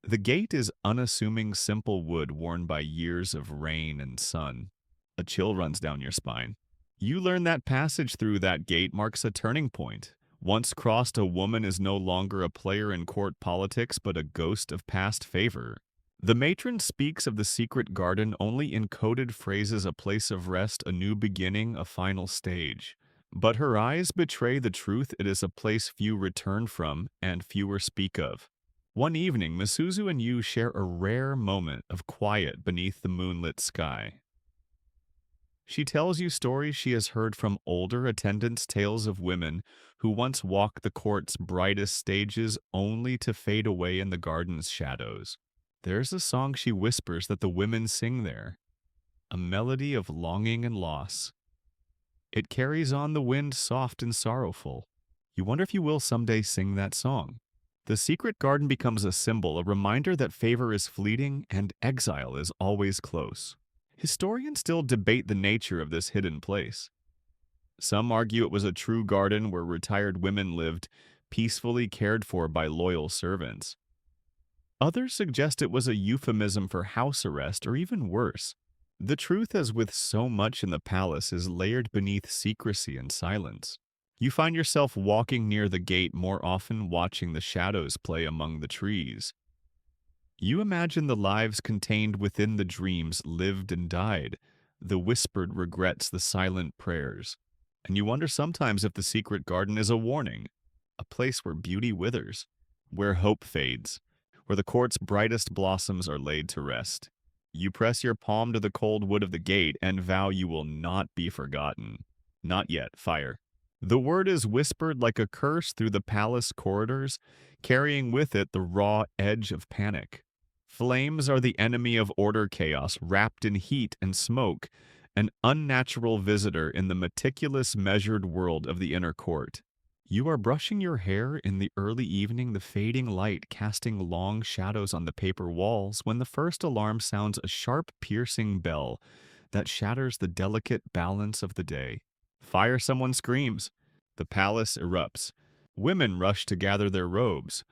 The gate is unassuming, simple wood worn by years of rain and sun. A chill runs down your spine. You learn that passage through that gate marks a turning point. Once crossed, a woman is no longer a player in court politics, but a ghost of past favor. The matron speaks of the secret garden only in coded phrases: a place of rest, a new beginning, a final stage. But her eyes betray the truth: it is a place few return from and fewer speak of. One evening, Masuzu and you share a rare moment of quiet beneath the moonlit sky. She tells you stories she has heard from older attendants, tales of women who once walked the court's brightest stages only to fade away in the garden's shadows. There's a song she whispers that the women sing there, a melody of longing and loss. It carries on the wind, soft and sorrowful. You wonder if you will someday sing that song. The secret garden becomes a symbol, a reminder that favor is fleeting and exile is always close. Historians still debate the nature of this hidden place. Some argue it was a true garden where retired women lived, peacefully cared for by loyal servants. Others suggest it was a euphemism for house arrest, or even worse. The truth, as with so much in the palace, is layered beneath secrecy and silence. You find yourself walking near the gate more often, watching the shadows play among the trees. You imagine the lives contained within the dreams lived and died, the whispered regrets, the silent prayers. And you wonder sometimes if the secret garden is a warning, a place where beauty withers, where hope fades, where the court's brightest blossoms are laid to rest. You press your palm to the cold wood of the gate and vow you will not be forgotten. Not yet, fire. The word is whispered like a curse through the palace corridors, carrying with it the raw edge of panic. Flames are the enemy of order, chaos, wrapped in heat and smoke, an unnatural visitor in the meticulous, measured world of the inner court. You are brushing your hair in the early evening, the fading light casting long shadows on the paper walls, when the first alarm sounds, a sharp, piercing bell that shatters the delicate balance of the day. Fire, someone screams. The palace erupts. Women rush to gather their robes.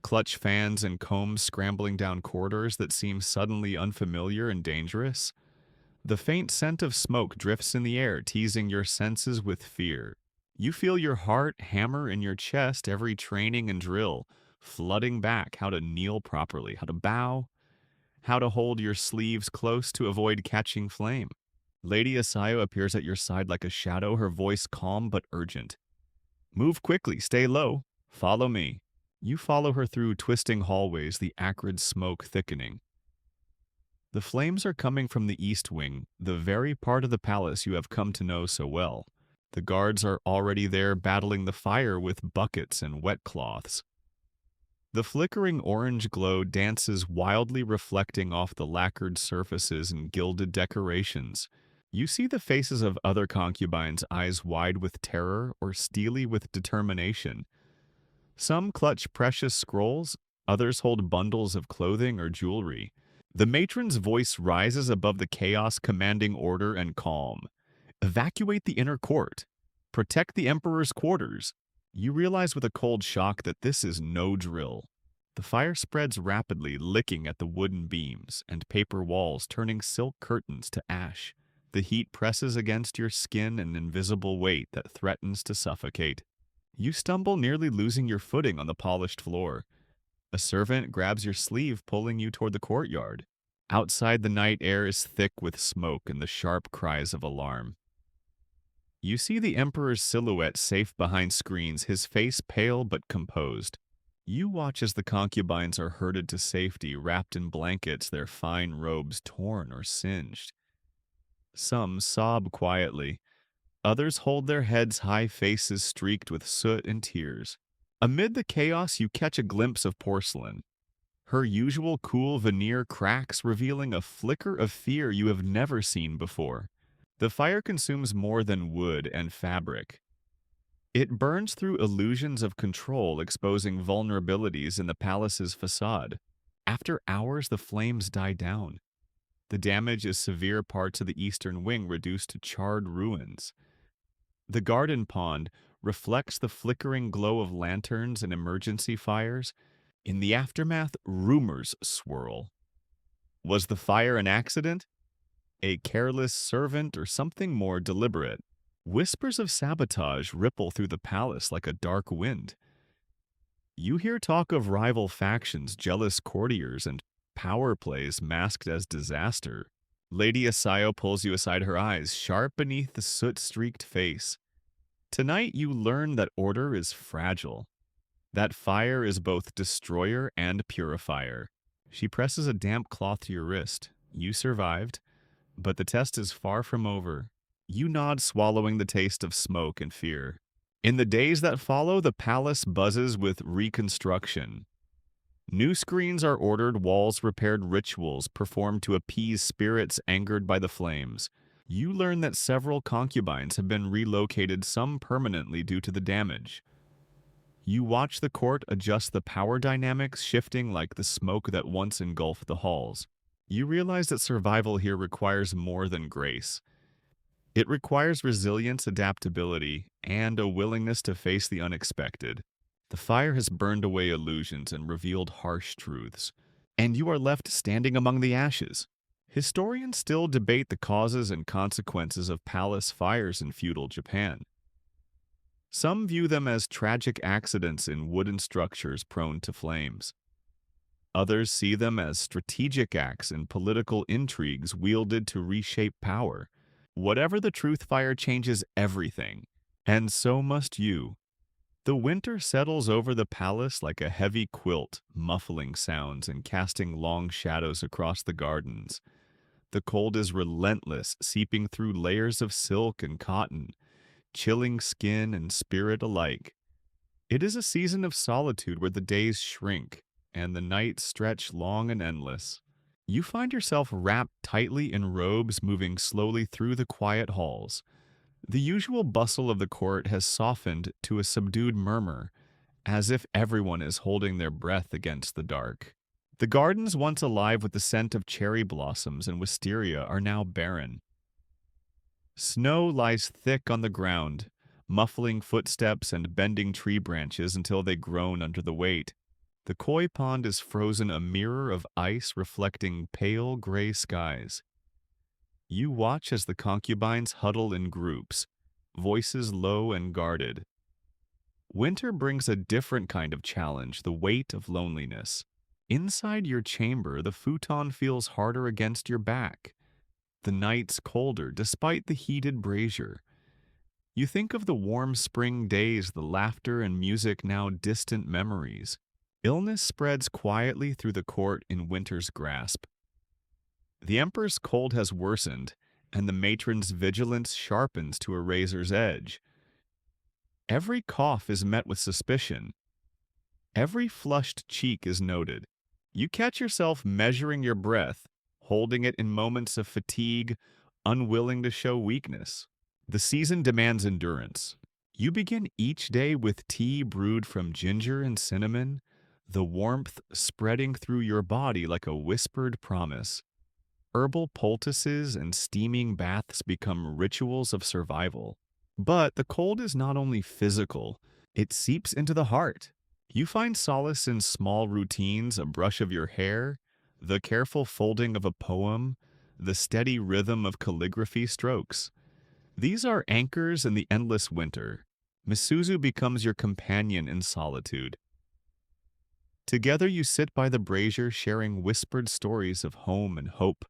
Clutch fans and combs scrambling down corridors that seem suddenly unfamiliar and dangerous. The faint scent of smoke drifts in the air, teasing your senses with fear. You feel your heart hammer in your chest, every training and drill, flooding back how to kneel properly, how to bow, how to hold your sleeves close to avoid catching flame. Lady Asayo appears at your side like a shadow, her voice calm but urgent. Move quickly, stay low, follow me. You follow her through twisting hallways, the acrid smoke thickening. The flames are coming from the east wing, the very part of the palace you have come to know so well. The guards are already there, battling the fire with buckets and wet cloths. The flickering orange glow dances wildly, reflecting off the lacquered surfaces and gilded decorations. You see the faces of other concubines, eyes wide with terror or steely with determination. Some clutch precious scrolls, others hold bundles of clothing or jewelry. The matron's voice rises above the chaos, commanding order and calm. Evacuate the inner court. Protect the emperor's quarters. You realize with a cold shock that this is no drill. The fire spreads rapidly, licking at the wooden beams and paper walls, turning silk curtains to ash. The heat presses against your skin, an invisible weight that threatens to suffocate. You stumble, nearly losing your footing on the polished floor. A servant grabs your sleeve, pulling you toward the courtyard. Outside, the night air is thick with smoke and the sharp cries of alarm. You see the emperor's silhouette safe behind screens, his face pale but composed. You watch as the concubines are herded to safety, wrapped in blankets, their fine robes torn or singed. Some sob quietly. Others hold their heads high, faces streaked with soot and tears. Amid the chaos, you catch a glimpse of porcelain. Her usual cool veneer cracks, revealing a flicker of fear you have never seen before. The fire consumes more than wood and fabric. It burns through illusions of control, exposing vulnerabilities in the palace's facade. After hours, the flames die down. The damage is severe, parts of the eastern wing reduced to charred ruins. The garden pond reflects the flickering glow of lanterns and emergency fires. In the aftermath, rumors swirl. Was the fire an accident? A careless servant, or something more deliberate? Whispers of sabotage ripple through the palace like a dark wind. You hear talk of rival factions, jealous courtiers, and power plays masked as disaster. Lady Asayo pulls you aside, her eyes sharp beneath the soot-streaked face. Tonight you learn that order is fragile. That fire is both destroyer and purifier. She presses a damp cloth to your wrist. You survived, but the test is far from over. You nod, swallowing the taste of smoke and fear. In the days that follow, the palace buzzes with reconstruction. New screens are ordered, walls repaired, rituals performed to appease spirits angered by the flames. You learn that several concubines have been relocated, some permanently due to the damage. You watch the court adjust, the power dynamics shifting like the smoke that once engulfed the halls. You realize that survival here requires more than grace. It requires resilience, adaptability, and a willingness to face the unexpected. The fire has burned away illusions and revealed harsh truths, and you are left standing among the ashes. Historians still debate the causes and consequences of palace fires in feudal Japan. Some view them as tragic accidents in wooden structures prone to flames. Others see them as strategic acts in political intrigues wielded to reshape power. Whatever the truth, fire changes everything, and so must you. The winter settles over the palace like a heavy quilt, muffling sounds and casting long shadows across the gardens. The cold is relentless, seeping through layers of silk and cotton, chilling skin and spirit alike. It is a season of solitude where the days shrink and the nights stretch long and endless. You find yourself wrapped tightly in robes, moving slowly through the quiet halls. The usual bustle of the court has softened to a subdued murmur, as if everyone is holding their breath against the dark. The gardens, once alive with the scent of cherry blossoms and wisteria, are now barren. Snow lies thick on the ground, muffling footsteps and bending tree branches until they groan under the weight. The koi pond is frozen, a mirror of ice reflecting pale gray skies. You watch as the concubines huddle in groups, voices low and guarded. Winter brings a different kind of challenge, the weight of loneliness. Inside your chamber, the futon feels harder against your back. The nights colder, despite the heated brazier. You think of the warm spring days, the laughter and music, now distant memories. Illness spreads quietly through the court in winter's grasp. The emperor's cold has worsened, and the matron's vigilance sharpens to a razor's edge. Every cough is met with suspicion. Every flushed cheek is noted. You catch yourself measuring your breath, holding it in moments of fatigue, unwilling to show weakness. The season demands endurance. You begin each day with tea brewed from ginger and cinnamon, the warmth spreading through your body like a whispered promise. Herbal poultices and steaming baths become rituals of survival. But the cold is not only physical, it seeps into the heart. You find solace in small routines, a brush of your hair, the careful folding of a poem, the steady rhythm of calligraphy strokes. These are anchors in the endless winter. Misuzu becomes your companion in solitude. Together you sit by the brazier sharing whispered stories of home and hope.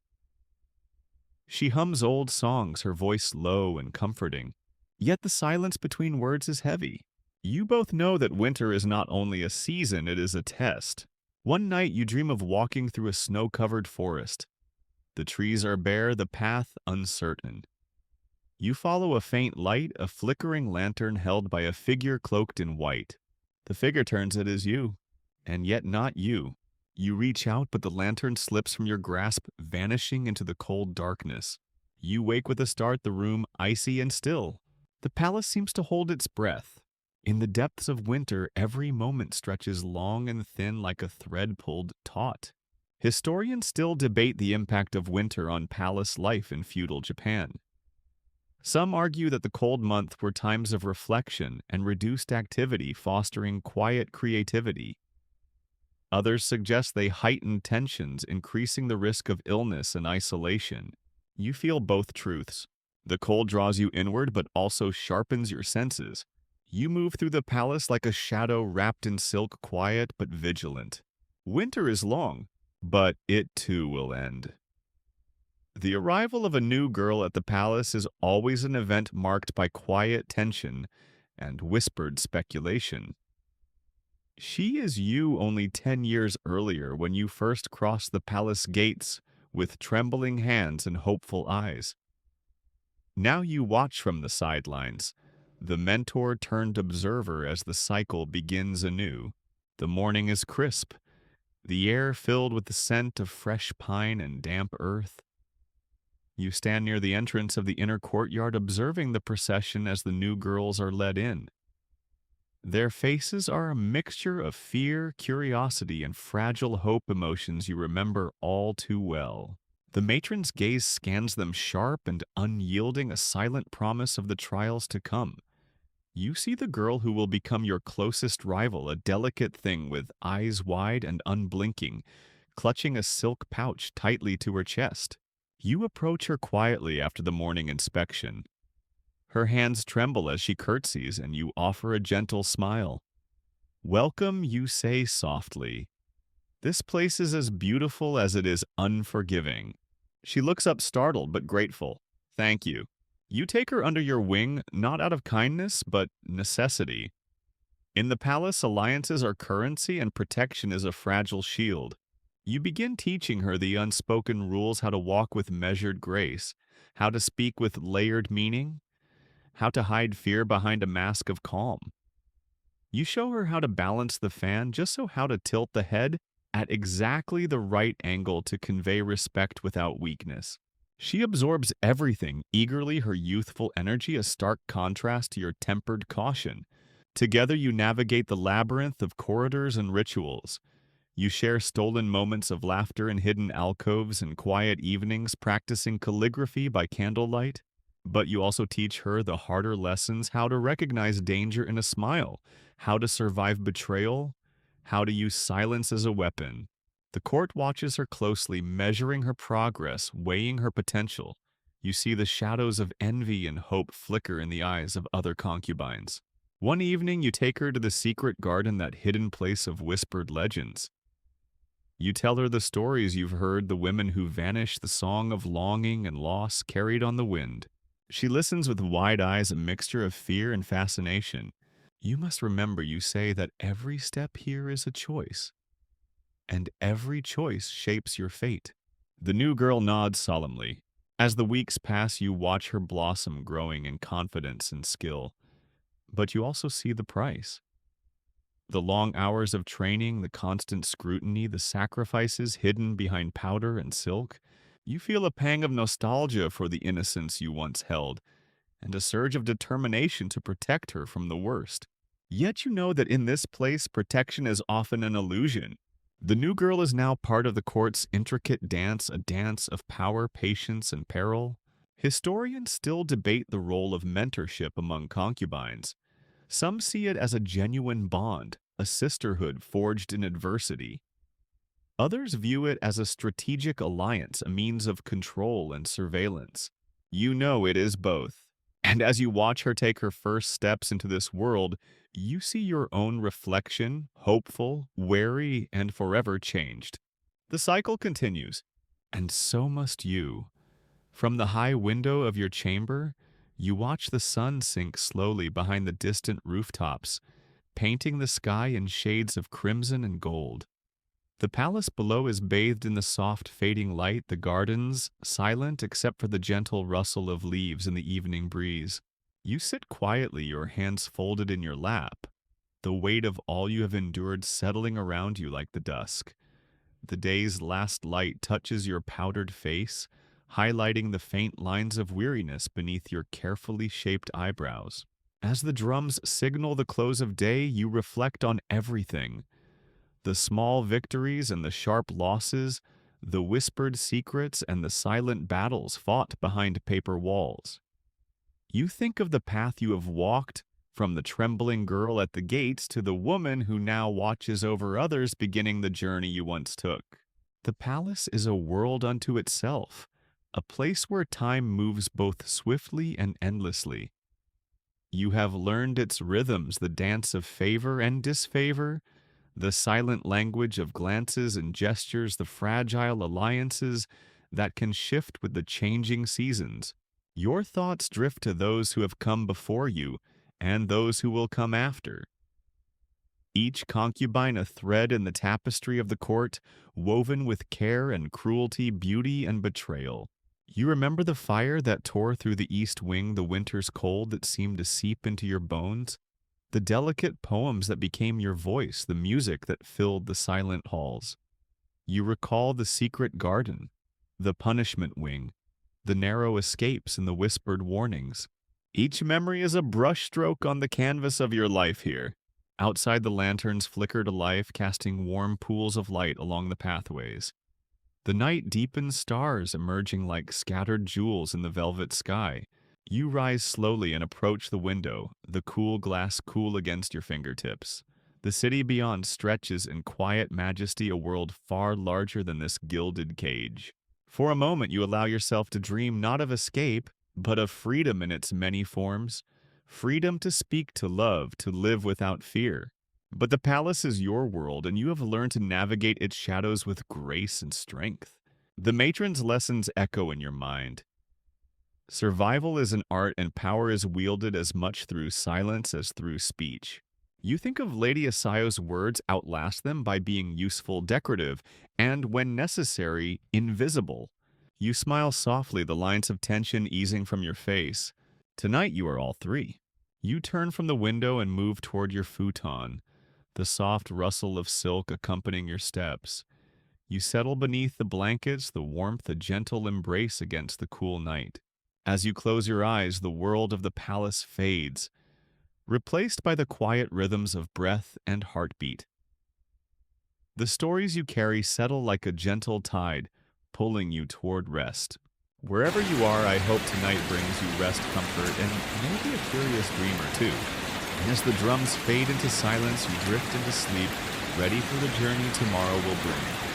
She hums old songs, her voice low and comforting. Yet the silence between words is heavy. You both know that winter is not only a season, it is a test. One night you dream of walking through a snow-covered forest. The trees are bare, the path uncertain. You follow a faint light, a flickering lantern held by a figure cloaked in white. The figure turns it as you, and yet not you. You reach out, but the lantern slips from your grasp, vanishing into the cold darkness. You wake with a start, the room icy and still. The palace seems to hold its breath. In the depths of winter, every moment stretches long and thin like a thread pulled taut. Historians still debate the impact of winter on palace life in feudal Japan. Some argue that the cold months were times of reflection and reduced activity, fostering quiet creativity. Others suggest they heightened tensions, increasing the risk of illness and isolation. You feel both truths. The cold draws you inward but also sharpens your senses. You move through the palace like a shadow wrapped in silk, quiet but vigilant. Winter is long, but it too will end. The arrival of a new girl at the palace is always an event marked by quiet tension and whispered speculation. She is you only 10 years earlier when you first crossed the palace gates with trembling hands and hopeful eyes. Now you watch from the sidelines, the mentor turned observer as the cycle begins anew. The morning is crisp, the air filled with the scent of fresh pine and damp earth. You stand near the entrance of the inner courtyard observing the procession as the new girls are led in. Their faces are a mixture of fear, curiosity, and fragile hope emotions you remember all too well. The matron's gaze scans them sharp and unyielding, a silent promise of the trials to come. You see the girl who will become your closest rival, a delicate thing with eyes wide and unblinking, clutching a silk pouch tightly to her chest. You approach her quietly after the morning inspection. Her hands tremble as she curtsies, and you offer a gentle smile. Welcome, you say softly. This place is as beautiful as it is unforgiving. She looks up startled but grateful. Thank you. You take her under your wing, not out of kindness, but necessity. In the palace, alliances are currency and protection is a fragile shield. You begin teaching her the unspoken rules, how to walk with measured grace, how to speak with layered meaning, how to hide fear behind a mask of calm. You show her how to balance the fan, just so how to tilt the head at exactly the right angle to convey respect without weakness. She absorbs everything eagerly, her youthful energy a stark contrast to your tempered caution. Together you navigate the labyrinth of corridors and rituals. You share stolen moments of laughter in hidden alcoves and quiet evenings practicing calligraphy by candlelight. But you also teach her the harder lessons, how to recognize danger in a smile, how to survive betrayal, how to use silence as a weapon. The court watches her closely, measuring her progress, weighing her potential. You see the shadows of envy and hope flicker in the eyes of other concubines. One evening, you take her to the secret garden, that hidden place of whispered legends. You tell her the stories you've heard, the women who vanished, the song of longing and loss carried on the wind. She listens with wide eyes, a mixture of fear and fascination. You must remember, you say, that every step here is a choice, and every choice shapes your fate. The new girl nods solemnly. As the weeks pass, you watch her blossom, growing in confidence and skill. But you also see the price. The long hours of training, the constant scrutiny, the sacrifices hidden behind powder and silk. You feel a pang of nostalgia for the innocence you once held, and a surge of determination to protect her from the worst. Yet you know that in this place, protection is often an illusion. The new girl is now part of the court's intricate dance, a dance of power, patience, and peril. Historians still debate the role of mentorship among concubines. Some see it as a genuine bond, a sisterhood forged in adversity. Others view it as a strategic alliance, a means of control and surveillance. You know it is both. And as you watch her take her first steps into this world, you see your own reflection, hopeful, wary, and forever changed. The cycle continues, and so must you. From the high window of your chamber, you watch the sun sink slowly behind the distant rooftops, painting the sky in shades of crimson and gold. The palace below is bathed in the soft fading light, the gardens silent except for the gentle rustle of leaves in the evening breeze. You sit quietly, your hands folded in your lap, the weight of all you have endured settling around you like the dusk. The day's last light touches your powdered face, highlighting the faint lines of weariness beneath your carefully shaped eyebrows. As the drums signal the close of day, you reflect on everything. The small victories and the sharp losses, the whispered secrets and the silent battles fought behind paper walls. You think of the path you have walked, from the trembling girl at the gates to the woman who now watches over others beginning the journey you once took. The palace is a world unto itself, a place where time moves both swiftly and endlessly. You have learned its rhythms, the dance of favor and disfavor, the silent language of glances and gestures, the fragile alliances that can shift with the changing seasons. Your thoughts drift to those who have come before you and those who will come after. Each concubine a thread in the tapestry of the court, woven with care and cruelty, beauty and betrayal. You remember the fire that tore through the east wing, the winter's cold that seemed to seep into your bones? The delicate poems that became your voice, the music that filled the silent halls. You recall the secret garden, the punishment wing, the narrow escapes and the whispered warnings. Each memory is a brushstroke on the canvas of your life here. Outside the lanterns flicker to life, casting warm pools of light along the pathways. The night deepens, stars emerging like scattered jewels in the velvet sky. You rise slowly and approach the window, the cool glass cool against your fingertips. The city beyond stretches in quiet majesty, a world far larger than this gilded cage. For a moment you allow yourself to dream not of escape, but of freedom in its many forms. Freedom to speak, to love, to live without fear. But the palace is your world, and you have learned to navigate its shadows with grace and strength. The matron's lessons echo in your mind. Survival is an art, and power is wielded as much through silence as through speech. You think of Lady Asayo's words outlast them by being useful, decorative, and, when necessary, invisible. You smile softly, the lines of tension easing from your face. Tonight you are all three. You turn from the window and move toward your futon, the soft rustle of silk accompanying your steps. You settle beneath the blankets, the warmth, a gentle embrace against the cool night. As you close your eyes, the world of the palace fades, replaced by the quiet rhythms of breath and heartbeat. The stories you carry settle like a gentle tide, pulling you toward rest. Wherever you are, I hope tonight brings you rest, comfort, and maybe a curious dream or two. And as the drums fade into silence, you drift into sleep, ready for the journey tomorrow will bring.